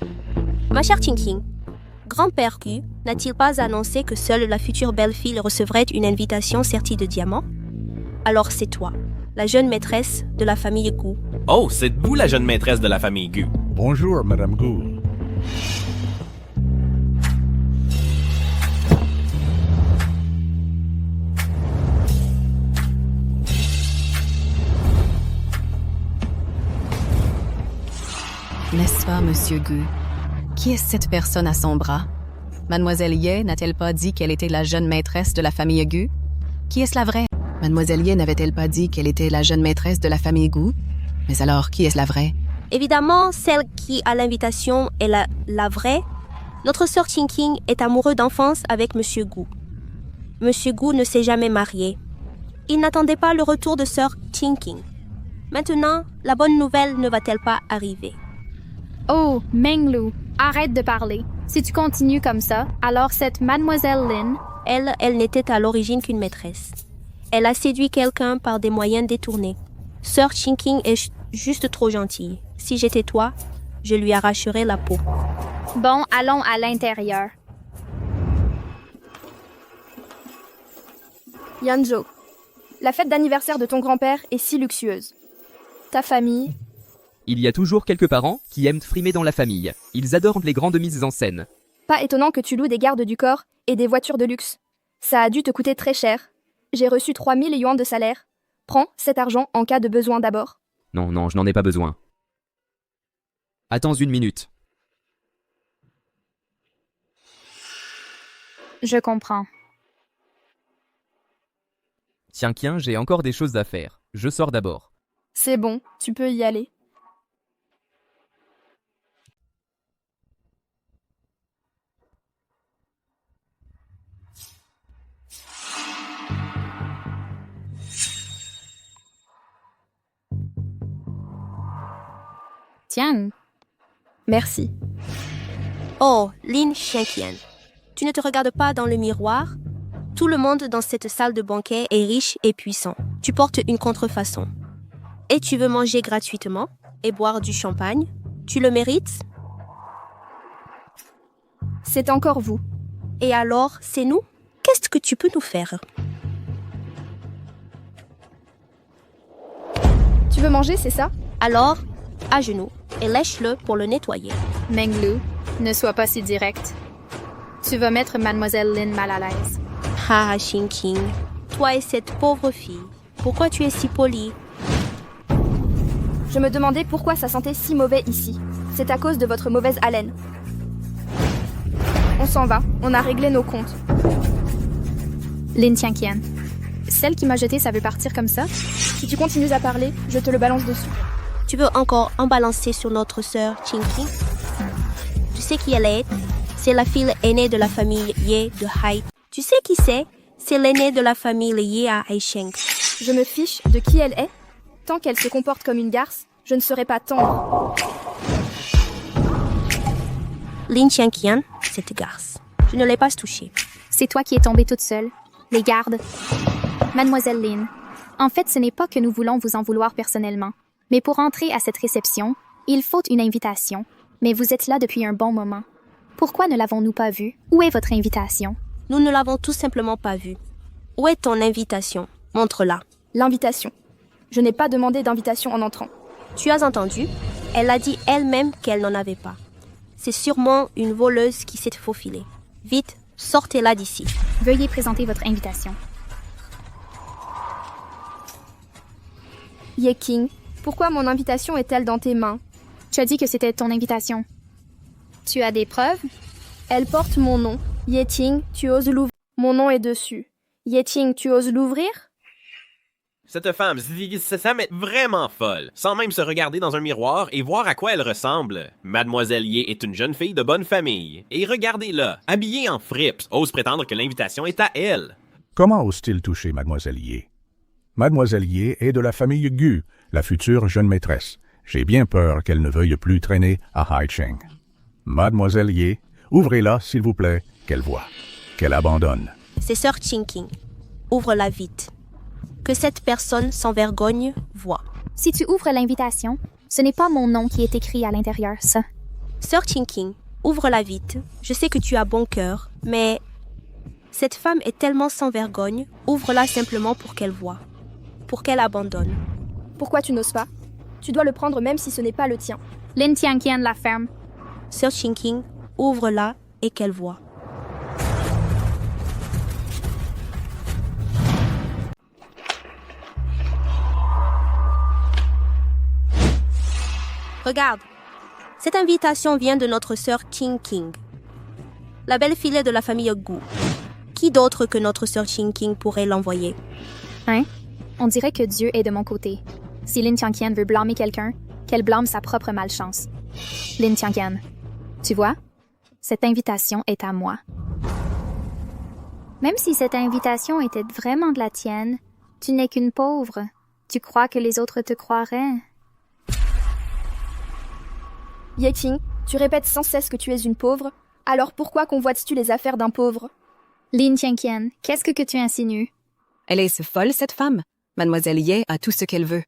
Ma chère Chinking, grand-père Gu n'a-t-il pas annoncé que seule la future belle-fille recevrait une invitation sertie de diamants? Alors c'est toi, la jeune maîtresse de la famille Gu. Oh, c'est vous la jeune maîtresse de la famille Gu. Bonjour, Madame Gu. N'est-ce pas, Monsieur Gu? Qui est cette personne à son bras? Mademoiselle Ye n'a-t-elle pas dit qu'elle était la jeune maîtresse de la famille Gu? Qui est-ce la vraie? Mademoiselle Ye n'avait-elle pas dit qu'elle était la jeune maîtresse de la famille Gu? Mais alors, qui est-ce la vraie? Évidemment, celle qui a l'invitation est la vraie. Notre sœur Chinking est amoureux d'enfance avec Monsieur Gu. Monsieur Gu ne s'est jamais marié. Il n'attendait pas le retour de sœur Chinking. Maintenant, la bonne nouvelle ne va-t-elle pas arriver? Oh, Menglu, arrête de parler. Si tu continues comme ça, alors cette mademoiselle Lin... Elle n'était à l'origine qu'une maîtresse. Elle a séduit quelqu'un par des moyens détournés. Sœur Chinking est juste trop gentille. Si j'étais toi, je lui arracherais la peau. Bon, allons à l'intérieur. Yanjo, la fête d'anniversaire de ton grand-père est si luxueuse. Ta famille... Il y a toujours quelques parents qui aiment frimer dans la famille. Ils adorent les grandes mises en scène. Pas étonnant que tu loues des gardes du corps et des voitures de luxe. Ça a dû te coûter très cher. J'ai reçu 3000 yuans de salaire. Prends cet argent en cas de besoin d'abord. Non, je n'en ai pas besoin. Attends une minute. Je comprends. Tiens, j'ai encore des choses à faire. Je sors d'abord. C'est bon, tu peux y aller. Tiens. Merci. Oh, Lin Xianqian, tu ne te regardes pas dans le miroir? Tout le monde dans cette salle de banquet est riche et puissant. Tu portes une contrefaçon. Et tu veux manger gratuitement et boire du champagne? Tu le mérites? C'est encore vous. Et alors, c'est nous? Qu'est-ce que tu peux nous faire? Tu veux manger, c'est ça? Alors, à genoux et lèche-le pour le nettoyer. Menglu, ne sois pas si direct. Tu vas mettre mademoiselle Lin mal à l'aise. Ah, Chinking, toi et cette pauvre fille, pourquoi tu es si polie? Je me demandais pourquoi ça sentait si mauvais ici. C'est à cause de votre mauvaise haleine. On s'en va, on a réglé nos comptes. Lin Xianqian, celle qui m'a jeté, ça veut partir comme ça? Si tu continues à parler, je te le balance dessus. Tu veux encore en balancer sur notre sœur Chinking? Tu sais qui elle est? C'est la fille aînée de la famille Ye de Hai. Tu sais qui c'est? C'est l'aînée de la famille Ye à Haisheng. Je me fiche de qui elle est. Tant qu'elle se comporte comme une garce, je ne serai pas tendre. Lin Xianqian, cette garce. Je ne l'ai pas touchée. C'est toi qui es tombée toute seule. Les gardes. Mademoiselle Lin, en fait, ce n'est pas que nous voulons vous en vouloir personnellement. Mais pour entrer à cette réception, il faut une invitation. Mais vous êtes là depuis un bon moment. Pourquoi ne l'avons-nous pas vue? Où est votre invitation? Nous ne l'avons tout simplement pas vue. Où est ton invitation? Montre-la. L'invitation. Je n'ai pas demandé d'invitation en entrant. Tu as entendu? Elle a dit elle-même qu'elle n'en avait pas. C'est sûrement une voleuse qui s'est faufilée. Vite, sortez-la d'ici. Veuillez présenter votre invitation. Ye King, pourquoi mon invitation est-elle dans tes mains? Tu as dit que c'était ton invitation. Tu as des preuves? Elle porte mon nom. Ye Ting, tu oses l'ouvrir? Mon nom est dessus. Ye Ting, tu oses l'ouvrir? Cette femme, ça m'est vraiment folle, sans même se regarder dans un miroir et voir à quoi elle ressemble. Mademoiselle Ye est une jeune fille de bonne famille. Et regardez-la, habillée en fripes, ose prétendre que l'invitation est à elle. Comment ose-t-il toucher Mademoiselle Ye? Mademoiselle Ye est de la famille Gu, la future jeune maîtresse. J'ai bien peur qu'elle ne veuille plus traîner à Haicheng. Mademoiselle Ye, ouvrez-la, s'il vous plaît, qu'elle voie, qu'elle abandonne. C'est sœur Chinking. Ouvre-la vite. que cette personne sans vergogne voit. Si tu ouvres l'invitation, ce n'est pas mon nom qui est écrit à l'intérieur, ça. Sœur Chinking, ouvre-la vite. Je sais que tu as bon cœur, mais cette femme est tellement sans vergogne, ouvre-la simplement pour qu'elle voie, pour qu'elle abandonne. Pourquoi tu n'oses pas? Tu dois le prendre même si ce n'est pas le tien. Lin Tianqian la ferme. Sœur Chinking, ouvre-la et qu'elle voie. Regarde, cette invitation vient de notre sœur Chinking, la belle-fille de la famille Gu. Qui d'autre que notre sœur Chinking pourrait l'envoyer? Hein? On dirait que Dieu est de mon côté. Si Lin Tianqian veut blâmer quelqu'un, qu'elle blâme sa propre malchance. Lin Tianqian, tu vois? Cette invitation est à moi. Même si cette invitation était vraiment de la tienne, tu n'es qu'une pauvre. Tu crois que les autres te croiraient? Yeking, tu répètes sans cesse que tu es une pauvre, alors pourquoi convoites-tu les affaires d'un pauvre? Lin Tianqian, qu'est-ce que tu insinues? Elle est folle, cette femme? Mademoiselle Ye a tout ce qu'elle veut.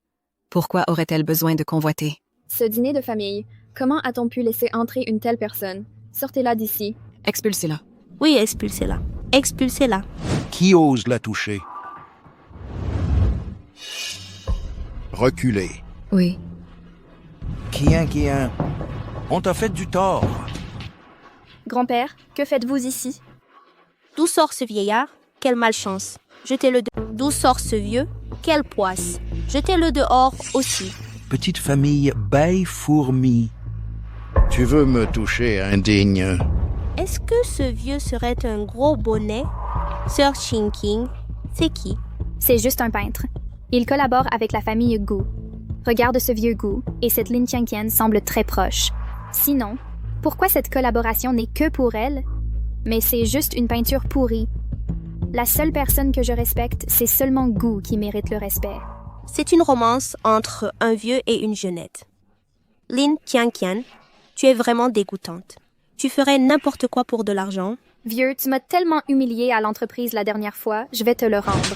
Pourquoi aurait-elle besoin de convoiter? Ce dîner de famille, comment a-t-on pu laisser entrer une telle personne? Sortez-la d'ici. Expulsez-la. Oui, expulsez-la. Expulsez-la. Qui ose la toucher? Reculez. Oui. Kian, on t'a fait du tort. Grand-père, que faites-vous ici? D'où sort ce vieillard? Quelle malchance. Jetez-le dehors. D'où sort ce vieux? Quelle poisse. Jetez-le dehors aussi. Petite famille Bai-Fourmi. Tu veux me toucher, indigne? Est-ce que ce vieux serait un gros bonnet? Sœur Chinking, c'est qui? C'est juste un peintre. Il collabore avec la famille Gu. Regarde ce vieux Gu, et cette Lin Tianqian semble très proche. Sinon, pourquoi cette collaboration n'est que pour elle? Mais c'est juste une peinture pourrie. La seule personne que je respecte, c'est seulement Gu qui mérite le respect. C'est une romance entre un vieux et une jeunette. Lin Tianqian, tu es vraiment dégoûtante. Tu ferais n'importe quoi pour de l'argent. Vieux, tu m'as tellement humilié à l'entreprise la dernière fois, je vais te le rendre.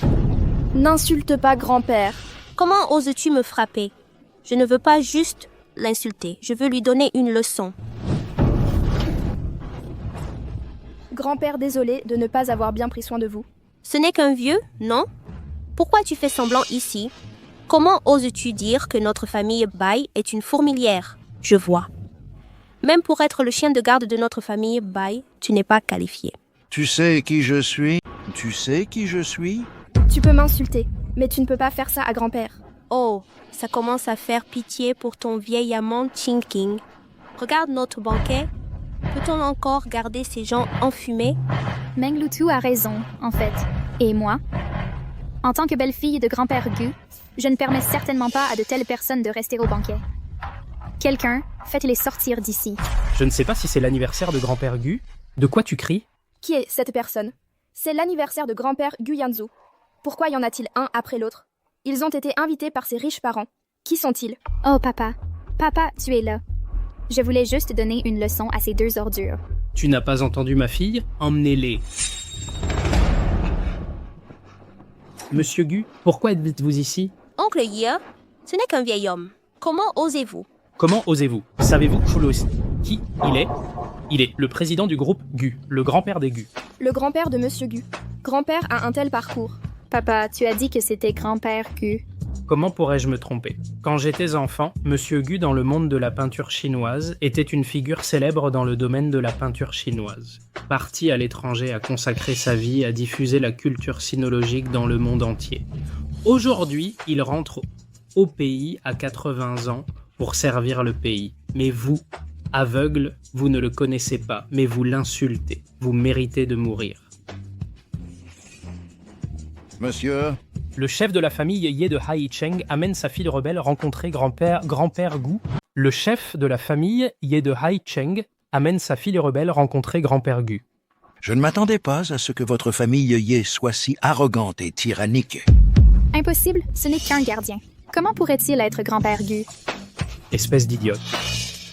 N'insulte pas grand-père. Comment oses-tu me frapper? Je ne veux pas juste l'insulter, je veux lui donner une leçon. Grand-père, désolé de ne pas avoir bien pris soin de vous. Ce n'est qu'un vieux, non? Pourquoi tu fais semblant ici? Comment oses-tu dire que notre famille Bai est une fourmilière? Je vois. Même pour être le chien de garde de notre famille Bai, tu n'es pas qualifié. Tu sais qui je suis? Tu sais qui je suis? Tu peux m'insulter, mais tu ne peux pas faire ça à grand-père. Oh, ça commence à faire pitié pour ton vieil amant Chinking. Regarde notre banquet. Peut-on encore garder ces gens enfumés? Meng Lutu a raison, en fait. Et moi? En tant que belle-fille de grand-père Gu, je ne permets certainement pas à de telles personnes de rester au banquet. Quelqu'un, faites-les sortir d'ici. Je ne sais pas si c'est l'anniversaire de grand-père Gu. De quoi tu cries? Qui est cette personne? C'est l'anniversaire de grand-père Gu Yanzhou. Pourquoi y en a-t-il un après l'autre? Ils ont été invités par ses riches parents. Qui sont-ils? Oh, papa. Papa, tu es là. Je voulais juste donner une leçon à ces deux ordures. Tu n'as pas entendu ma fille? Emmenez-les. Monsieur Gu, pourquoi êtes-vous ici? Oncle Ye, ce n'est qu'un vieil homme. Comment osez-vous? Comment osez-vous? Savez-vous, Choulos, qui il est? Il est le président du groupe Gu, le grand-père des Gu. Le grand-père de Monsieur Gu. Grand-père a un tel parcours. Papa, tu as dit que c'était grand-père Gu. Comment pourrais-je me tromper? Quand j'étais enfant, Monsieur Gu dans le monde de la peinture chinoise était une figure célèbre dans le domaine de la peinture chinoise. Parti à l'étranger à consacrer sa vie à diffuser la culture sinologique dans le monde entier. Aujourd'hui, il rentre au pays à 80 ans pour servir le pays. Mais vous, aveugle, vous ne le connaissez pas, mais vous l'insultez. Vous méritez de mourir. Monsieur? Le chef de la famille Ye de Haicheng amène sa fille rebelle rencontrer grand-père Gu. Le chef de la famille Ye de Haicheng amène sa fille rebelle rencontrer grand-père Gu. Je ne m'attendais pas à ce que votre famille Ye soit si arrogante et tyrannique. Impossible, ce n'est qu'un gardien. Comment pourrait-il être grand-père Gu? Espèce d'idiote.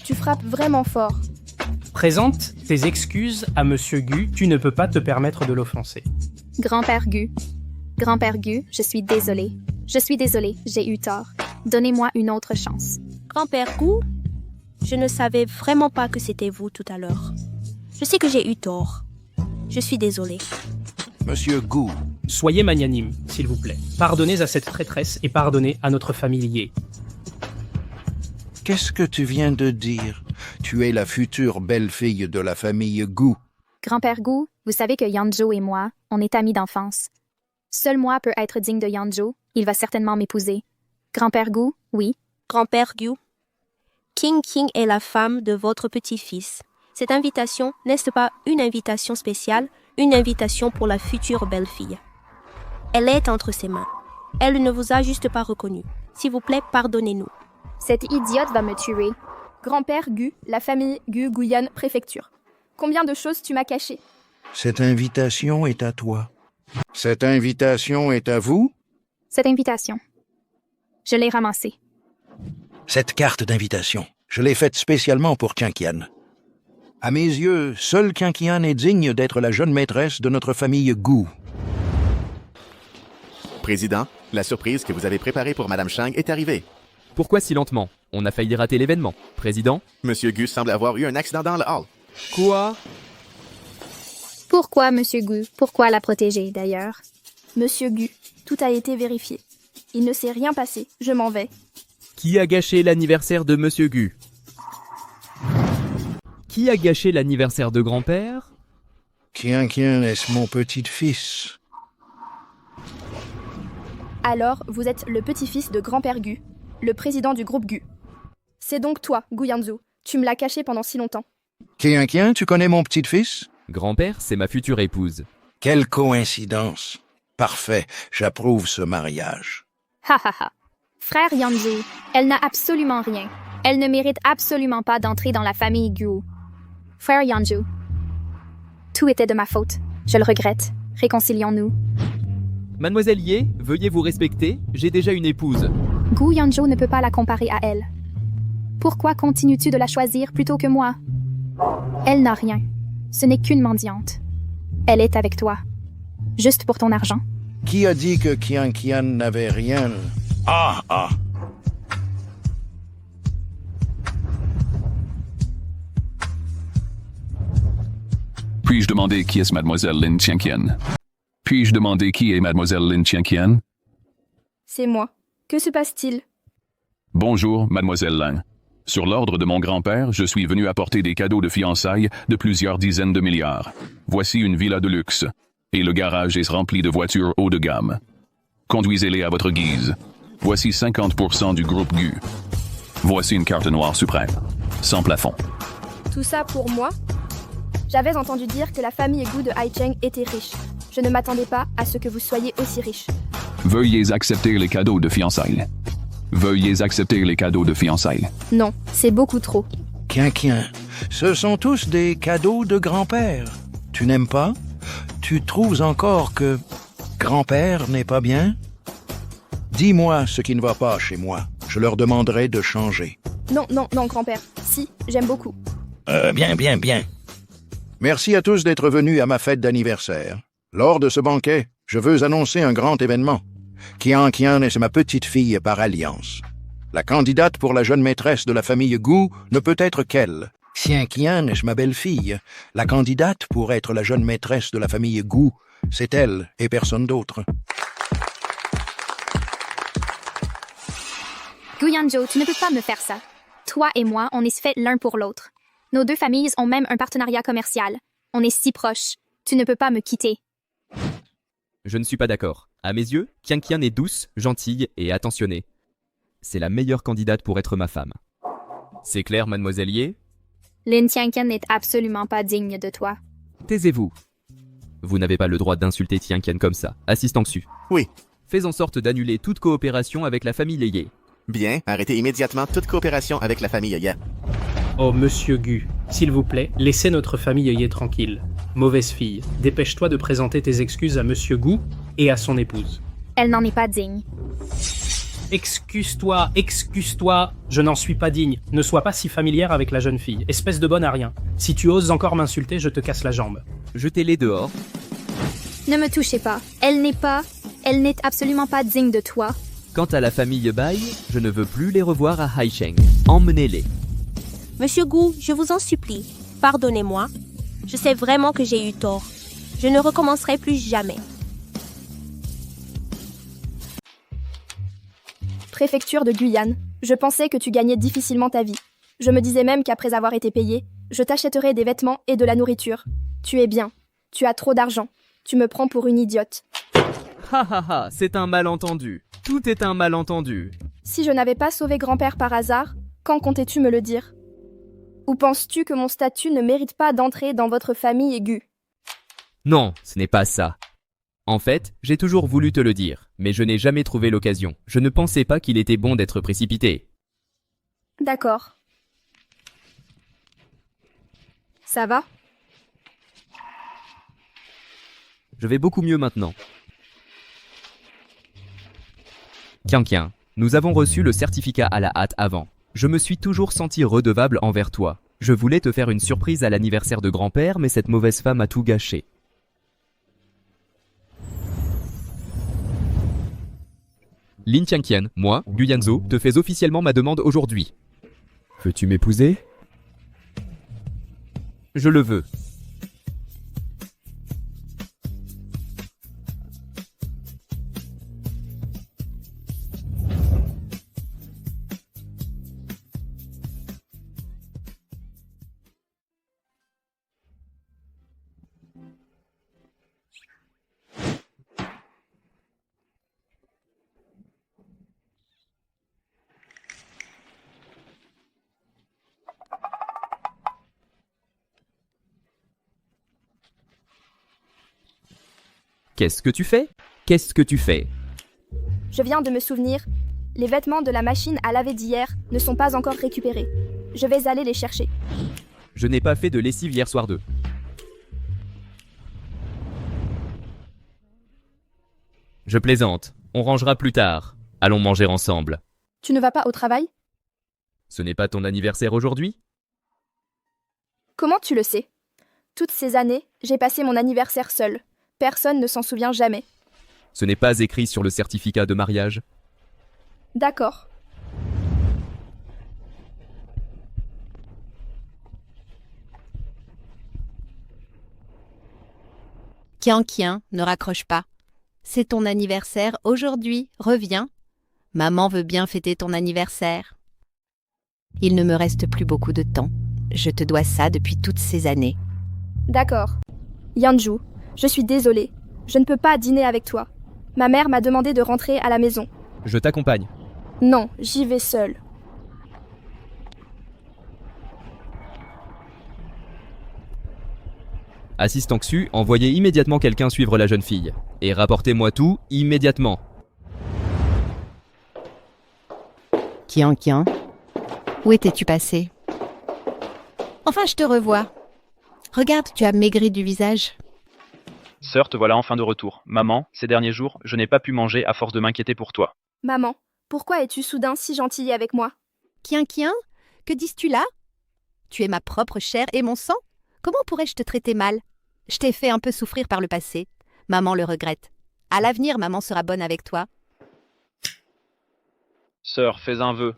Tu frappes vraiment fort. Présente tes excuses à Monsieur Gu, tu ne peux pas te permettre de l'offenser. Grand-père Gu, Grand-père Gu, je suis désolée. Je suis désolée, j'ai eu tort. Donnez-moi une autre chance. Grand-père Gu, je ne savais vraiment pas que c'était vous tout à l'heure. Je sais que j'ai eu tort. Je suis désolée. Monsieur Gu. Soyez magnanime, s'il vous plaît. Pardonnez à cette traîtresse et pardonnez à notre famille. Qu'est-ce que tu viens de dire? Tu es la future belle-fille de la famille Gu. Grand-père Gu, vous savez que Yanjo et moi, on est amis d'enfance. Seul moi peut être digne de Yanjo, il va certainement m'épouser. Grand-père Gu, oui. Grand-père Gu, King est la femme de votre petit-fils. Cette invitation n'est pas une invitation spéciale, une invitation pour la future belle-fille. Elle est entre ses mains. Elle ne vous a juste pas reconnu. S'il vous plaît, pardonnez-nous. Cette idiote va me tuer. Grand-père Gu, la famille Gu, Guyane, préfecture. Combien de choses tu m'as cachées? Cette invitation est à toi. Cette invitation est à vous? Cette invitation, je l'ai ramassée. Cette carte d'invitation, je l'ai faite spécialement pour Qianqian. À mes yeux, seule Qianqian est digne d'être la jeune maîtresse de notre famille Gu. Président, la surprise que vous avez préparée pour Madame Chang est arrivée. Pourquoi si lentement? On a failli rater l'événement. Président? Monsieur Gu semble avoir eu un accident dans le hall. Quoi? Pourquoi, Monsieur Gu? Pourquoi la protéger, d'ailleurs? Monsieur Gu, tout a été vérifié. Il ne s'est rien passé, je m'en vais. Qui a gâché l'anniversaire de Monsieur Gu? Qui a gâché l'anniversaire de grand-père? Qianqian est mon petit-fils. Alors, vous êtes le petit-fils de grand-père Gu, le président du groupe Gu. C'est donc toi, Gu Yanzu. Tu me l'as caché pendant si longtemps. Qianqian, tu connais mon petit-fils? Grand-père, c'est ma future épouse. Quelle coïncidence. Parfait, j'approuve ce mariage. Ha ha ha. Frère Yanzu, elle n'a absolument rien. Elle ne mérite absolument pas d'entrer dans la famille Gu. Frère Yanzu, tout était de ma faute. Je le regrette. Réconcilions-nous. Mademoiselle Ye, veuillez vous respecter, j'ai déjà une épouse. Gu Yanjo ne peut pas la comparer à elle. Pourquoi continues-tu de la choisir plutôt que moi? Elle n'a rien. Ce n'est qu'une mendiante. Elle est avec toi. Juste pour ton argent. Qui a dit que Qianqian n'avait rien? Ah. Puis-je demander qui est Mademoiselle Lin Qianqian? Puis-je demander qui est Mademoiselle Lin Qianqian? C'est moi. Que se passe-t-il? Bonjour, Mademoiselle Lin. Sur l'ordre de mon grand-père, je suis venu apporter des cadeaux de fiançailles de plusieurs dizaines de milliards. Voici une villa de luxe. Et le garage est rempli de voitures haut de gamme. Conduisez-les à votre guise. Voici 50% du groupe Gu. Voici une carte noire suprême, sans plafond. Tout ça pour moi? J'avais entendu dire que la famille Gu de Haicheng était riche. Je ne m'attendais pas à ce que vous soyez aussi riche. Veuillez accepter les cadeaux de fiançailles. Veuillez accepter les cadeaux de fiançailles. Non, c'est beaucoup trop. Qianqian, ce sont tous des cadeaux de grand-père. Tu n'aimes pas? Tu trouves encore que grand-père n'est pas bien? Dis-moi ce qui ne va pas chez moi. Je leur demanderai de changer. Non, grand-père. Si, j'aime beaucoup. Bien. Merci à tous d'être venus à ma fête d'anniversaire. Lors de ce banquet, je veux annoncer un grand événement. Qianqian est ma petite-fille par alliance. La candidate pour la jeune maîtresse de la famille Gu ne peut être qu'elle. Qianqian est ma belle-fille. La candidate pour être la jeune maîtresse de la famille Gu, c'est elle et personne d'autre. Gu Yanjo, tu ne peux pas me faire ça. Toi et moi, on est fait l'un pour l'autre. Nos deux familles ont même un partenariat commercial. On est si proches. Tu ne peux pas me quitter. Je ne suis pas d'accord. À mes yeux, Qianqian est douce, gentille et attentionnée. C'est la meilleure candidate pour être ma femme. C'est clair, Mademoiselle Ye? Lin Qianqian n'est absolument pas digne de toi. Taisez-vous. Vous n'avez pas le droit d'insulter Qianqian comme ça. Assistant Xu. Oui. Fais en sorte d'annuler toute coopération avec la famille Ye. Bien, arrêtez immédiatement toute coopération avec la famille Ye. Oh, Monsieur Gu, s'il vous plaît, laissez notre famille Ye tranquille. Mauvaise fille, dépêche-toi de présenter tes excuses à Monsieur Gu et à son épouse. Elle n'en est pas digne. Excuse-toi, je n'en suis pas digne. Ne sois pas si familière avec la jeune fille, espèce de bonne à rien. Si tu oses encore m'insulter, je te casse la jambe. Jetez-les dehors. Ne me touchez pas. Elle n'est absolument pas digne de toi. Quant à la famille Bai, je ne veux plus les revoir à Haicheng. Emmenez-les. Monsieur Gu, je vous en supplie, pardonnez-moi. Je sais vraiment que j'ai eu tort. Je ne recommencerai plus jamais. Préfecture de Guyane. Je pensais que tu gagnais difficilement ta vie. Je me disais même qu'après avoir été payé, je t'achèterais des vêtements et de la nourriture. Tu es bien. Tu as trop d'argent. Tu me prends pour une idiote. Ha ha ha, c'est un malentendu. Tout est un malentendu. Si je n'avais pas sauvé grand-père par hasard, quand comptais-tu me le dire? Ou penses-tu que mon statut ne mérite pas d'entrer dans votre famille aiguë? Non, ce n'est pas ça. En fait, j'ai toujours voulu te le dire, mais je n'ai jamais trouvé l'occasion. Je ne pensais pas qu'il était bon d'être précipité. D'accord. Ça va? Je vais beaucoup mieux maintenant. Qian, nous avons reçu le certificat à la hâte avant. Je me suis toujours senti redevable envers toi. Je voulais te faire une surprise à l'anniversaire de grand-père, mais cette mauvaise femme a tout gâché. Lin Qian, moi, Gu Yanzhou, te fais officiellement ma demande aujourd'hui. Veux-tu m'épouser? Je le veux. Qu'est-ce que tu fais? Qu'est-ce que tu fais? Je viens de me souvenir. Les vêtements de la machine à laver d'hier ne sont pas encore récupérés. Je vais aller les chercher. Je n'ai pas fait de lessive hier soir 2. Je plaisante. On rangera plus tard. Allons manger ensemble. Tu ne vas pas au travail? Ce n'est pas ton anniversaire aujourd'hui? Comment tu le sais? Toutes ces années, j'ai passé mon anniversaire seul. Personne ne s'en souvient jamais. Ce n'est pas écrit sur le certificat de mariage. D'accord. Qian, ne raccroche pas. C'est ton anniversaire aujourd'hui, reviens. Maman veut bien fêter ton anniversaire. Il ne me reste plus beaucoup de temps. Je te dois ça depuis toutes ces années. D'accord. Yanzhou, je suis désolée. Je ne peux pas dîner avec toi. Ma mère m'a demandé de rentrer à la maison. Je t'accompagne. Non, j'y vais seule. Assistant Xu, envoyez immédiatement quelqu'un suivre la jeune fille. Et rapportez-moi tout immédiatement. Qian, où étais-tu passé? Enfin, je te revois. Regarde, tu as maigri du visage. Sœur, te voilà enfin de retour. Maman, ces derniers jours, je n'ai pas pu manger à force de m'inquiéter pour toi. Maman, pourquoi es-tu soudain si gentille avec moi? Qian, que dis-tu là? Tu es ma propre chair et mon sang? Comment pourrais-je te traiter mal? Je t'ai fait un peu souffrir par le passé. Maman le regrette. À l'avenir, maman sera bonne avec toi. Sœur, fais un vœu.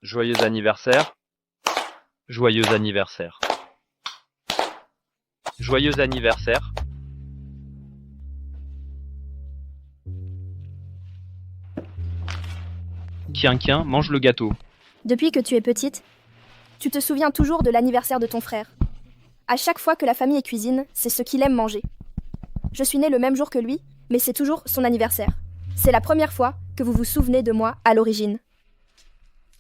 Joyeux anniversaire. Joyeux anniversaire. Joyeux anniversaire. Qian, mange le gâteau. Depuis que tu es petite, tu te souviens toujours de l'anniversaire de ton frère. À chaque fois que la famille cuisine, c'est ce qu'il aime manger. Je suis née le même jour que lui, mais c'est toujours son anniversaire. C'est la première fois que vous vous souvenez de moi à l'origine.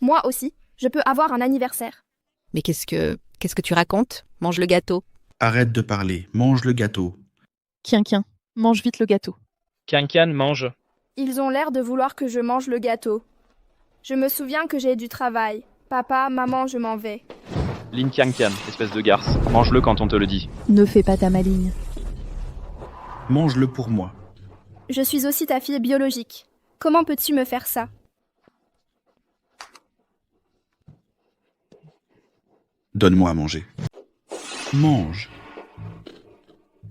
Moi aussi, je peux avoir un anniversaire. Mais qu'est-ce que tu racontes? Mange le gâteau. Arrête de parler, mange le gâteau. Qian, mange vite le gâteau. Qian, mange. Ils ont l'air de vouloir que je mange le gâteau. Je me souviens que j'ai du travail. Papa, maman, je m'en vais. Lin Qian, espèce de garce. Mange-le quand on te le dit. Ne fais pas ta maligne. Mange-le pour moi. Je suis aussi ta fille biologique. Comment peux-tu me faire ça? Donne-moi à manger. Mange.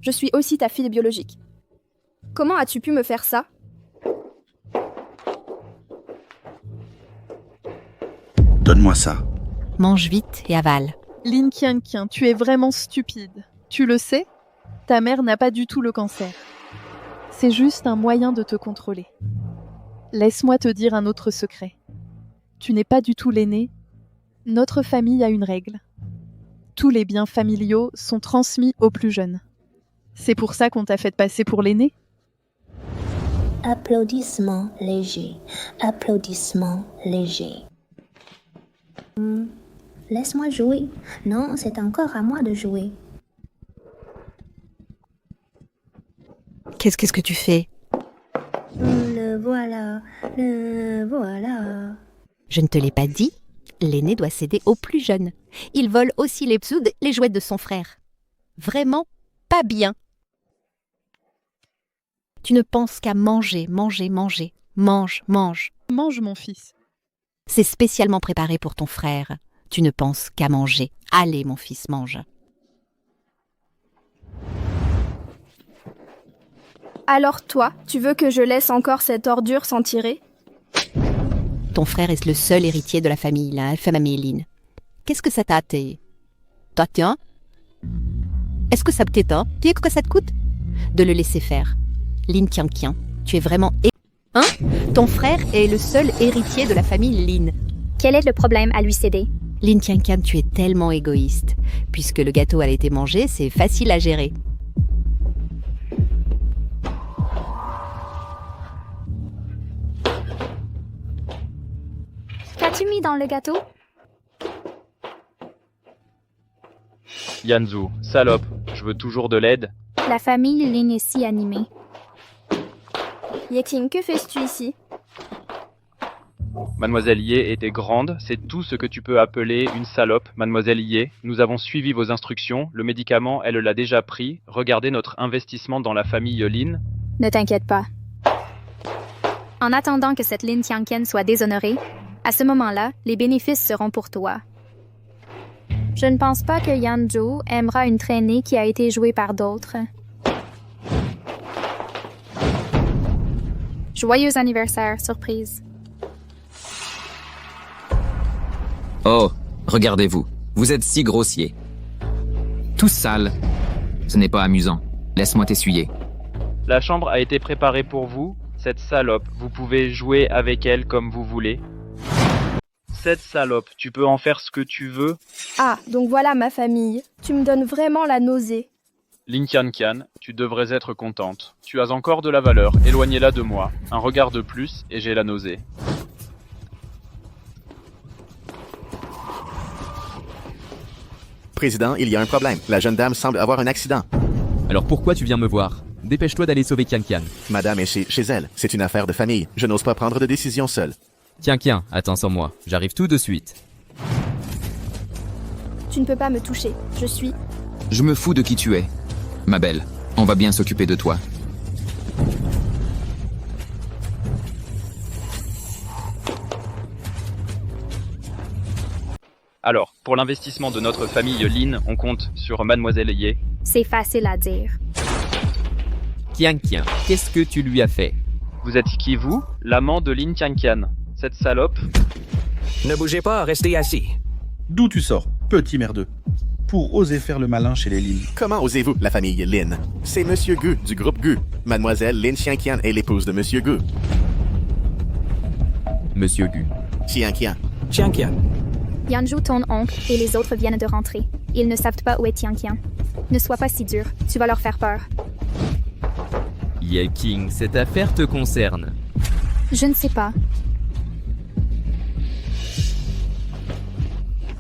Je suis aussi ta fille biologique. Comment as-tu pu me faire ça? Donne-moi ça. Mange vite et avale. Lin Qianqian, tu es vraiment stupide. Tu le sais? Ta mère n'a pas du tout le cancer. C'est juste un moyen de te contrôler. Laisse-moi te dire un autre secret. Tu n'es pas du tout l'aîné. Notre famille a une règle. Tous les biens familiaux sont transmis aux plus jeunes. C'est pour ça qu'on t'a fait passer pour l'aîné? Applaudissements légers. Applaudissements légers. Laisse-moi jouer. Non, c'est encore à moi de jouer. Qu'est-ce que tu fais? Le voilà. Le voilà. Je ne te l'ai pas dit? L'aîné doit céder au plus jeune. Il vole aussi les psouds, les jouets de son frère. Vraiment pas bien. Tu ne penses qu'à manger, manger, manger. Mange, mange. Mange, mon fils. C'est spécialement préparé pour ton frère. Tu ne penses qu'à manger. Allez, mon fils, mange. Alors toi, tu veux que je laisse encore cette ordure s'en tirer? Ton frère est le seul héritier de la famille, la famille Lin. Qu'est-ce que ça t'a été? Toi, tiens. Est-ce que ça t'étonne? Tu sais quoi ça te coûte? De le laisser faire. Lin Qianqian, tu es vraiment... Hein? Ton frère est le seul héritier de la famille Lin. Quel est le problème à lui céder? Lin Qianqian, tu es tellement égoïste. Puisque le gâteau a été mangé, c'est facile à gérer. Qu'as-tu mis dans le gâteau? Yanzhu, salope, je veux toujours de l'aide. La famille Lin est si animée. Yeking, que fais-tu ici? Mademoiselle Ye était grande, c'est tout ce que tu peux appeler une salope, Mademoiselle Ye. Nous avons suivi vos instructions, le médicament, elle l'a déjà pris. Regardez notre investissement dans la famille Lin. Ne t'inquiète pas. En attendant que cette Lin Qianqian soit déshonorée, à ce moment-là, les bénéfices seront pour toi. Je ne pense pas que Yanzhu aimera une traînée qui a été jouée par d'autres. Joyeux anniversaire, surprise. Oh, regardez-vous, vous êtes si grossier. Tout sale. Ce n'est pas amusant. Laisse-moi t'essuyer. La chambre a été préparée pour vous. Cette salope, vous pouvez jouer avec elle comme vous voulez. Cette salope, tu peux en faire ce que tu veux. Ah, donc voilà ma famille. Tu me donnes vraiment la nausée. Lin Qianqian, tu devrais être contente. Tu as encore de la valeur, éloignez-la de moi. Un regard de plus et j'ai la nausée. Président, il y a un problème. La jeune dame semble avoir un accident. Alors pourquoi tu viens me voir? Dépêche-toi d'aller sauver Qianqian. Madame est chez elle. C'est une affaire de famille. Je n'ose pas prendre de décision seul. Qianqian, attends sans moi. J'arrive tout de suite. Tu ne peux pas me toucher. Je suis... Je me fous de qui tu es. Ma belle, on va bien s'occuper de toi. Alors, pour l'investissement de notre famille Lin, on compte sur Mademoiselle Ye. C'est facile à dire. Qianqian, qu'est-ce que tu lui as fait? Vous êtes qui, vous? L'amant de Lin Qianqian. Cette salope? Ne bougez pas, restez assis. D'où tu sors, petit merdeux? Pour oser faire le malin chez les Lin. Comment osez-vous, la famille Lin? C'est Monsieur Gu, du groupe Gu. Mademoiselle Lin Qianqian est l'épouse de Monsieur Gu. Monsieur Gu. Qianqian. Qianqian. Yanzhu, ton oncle, et les autres viennent de rentrer. Ils ne savent pas où est Qianqian. Ne sois pas si dur, tu vas leur faire peur. Yeking, cette affaire te concerne. Je ne sais pas.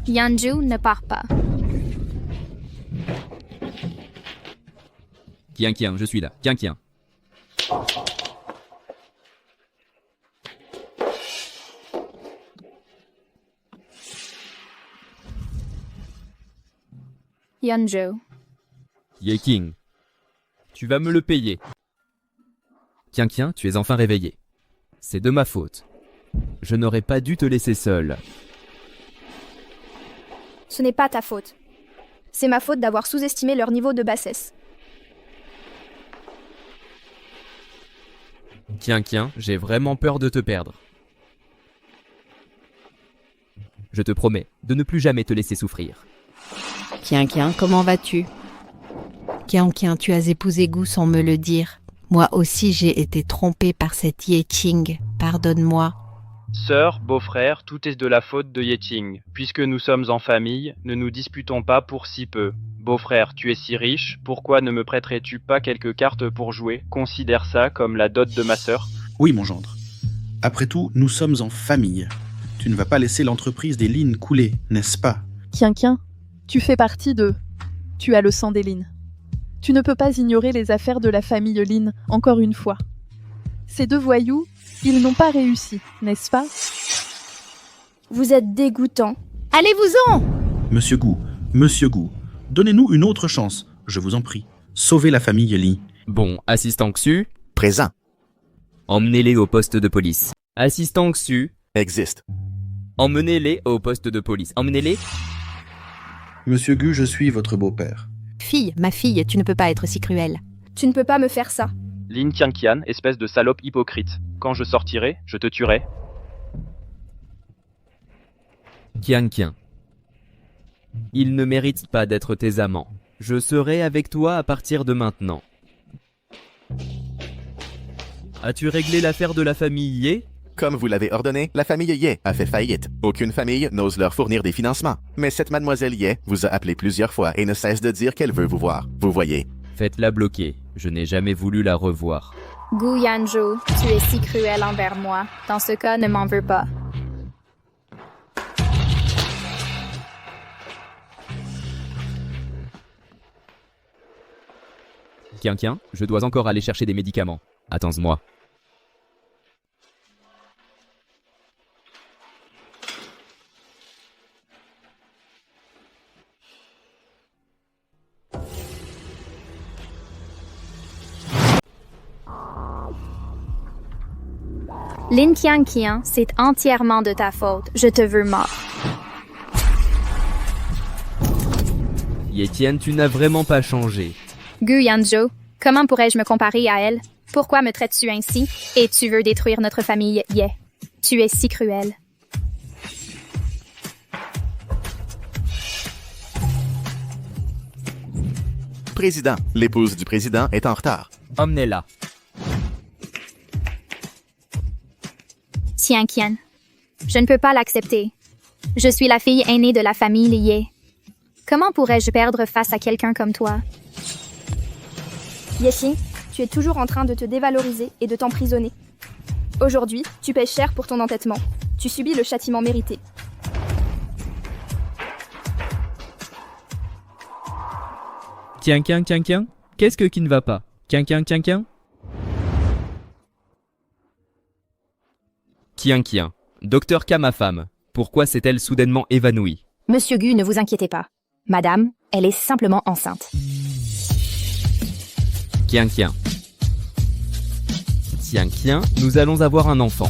Yanzhu ne part pas. Qianqian, je suis là. Qianqian. Yanzhu. Yeking, tu vas me le payer. Qianqian, tu es enfin réveillé. C'est de ma faute. Je n'aurais pas dû te laisser seul. Ce n'est pas ta faute. C'est ma faute d'avoir sous-estimé leur niveau de bassesse. Kian, j'ai vraiment peur de te perdre. Je te promets de ne plus jamais te laisser souffrir. Kian, comment vas-tu? Kian, tu as épousé Gu sans me le dire. Moi aussi j'ai été trompée par cette Yeting. Pardonne-moi. Sœur, beau-frère, tout est de la faute de Yeting. Puisque nous sommes en famille, ne nous disputons pas pour si peu. Beau-frère, tu es si riche, pourquoi ne me prêterais-tu pas quelques cartes pour jouer? Considère ça comme la dot de ma sœur. Oui, mon gendre. Après tout, nous sommes en famille. Tu ne vas pas laisser l'entreprise des Lin couler, n'est-ce pas? Kian, tu fais partie d'eux. Tu as le sang des Lin. Tu ne peux pas ignorer les affaires de la famille Lin, encore une fois. Ces deux voyous, ils n'ont pas réussi, n'est-ce pas? Vous êtes dégoûtant. Allez-vous-en! Monsieur Gu, donnez-nous une autre chance, je vous en prie. Sauvez la famille Li. Bon, assistant Xu. Présent. Emmenez-les au poste de police. Assistant Xu. Existe. Emmenez-les au poste de police. Emmenez-les. Monsieur Gu, je suis votre beau-père. Ma fille, tu ne peux pas être si cruelle. Tu ne peux pas me faire ça. Lin Tianqian, espèce de salope hypocrite. Quand je sortirai, je te tuerai. Kian. Ils ne méritent pas d'être tes amants. Je serai avec toi à partir de maintenant. As-tu réglé l'affaire de la famille Ye? Comme vous l'avez ordonné, la famille Ye a fait faillite. Aucune famille n'ose leur fournir des financements. Mais cette mademoiselle Ye vous a appelé plusieurs fois et ne cesse de dire qu'elle veut vous voir. Vous voyez. Faites-la bloquer. Je n'ai jamais voulu la revoir. Gu Yanzhou, tu es si cruel envers moi. Dans ce cas, ne m'en veux pas. Kian, je dois encore aller chercher des médicaments. Attends-moi. Lin Tianqian, c'est entièrement de ta faute. Je te veux mort. Yetian, tu n'as vraiment pas changé. Gu Yanzhou, comment pourrais-je me comparer à elle? Pourquoi me traites-tu ainsi? Et tu veux détruire notre famille Ye. Tu es si cruel. Président, l'épouse du président est en retard. Emmenez-la. Tianqian, je ne peux pas l'accepter. Je suis la fille aînée de la famille Ye. Comment pourrais-je perdre face à quelqu'un comme toi? Yeting, tu es toujours en train de te dévaloriser et de t'emprisonner. Aujourd'hui, tu paies cher pour ton entêtement. Tu subis le châtiment mérité. Kian, qu'est-ce qui ne va pas? Kian. Kian, Docteur K, ma femme. Pourquoi s'est-elle soudainement évanouie? Monsieur Gu, ne vous inquiétez pas. Madame, elle est simplement enceinte. Kian, nous allons avoir un enfant.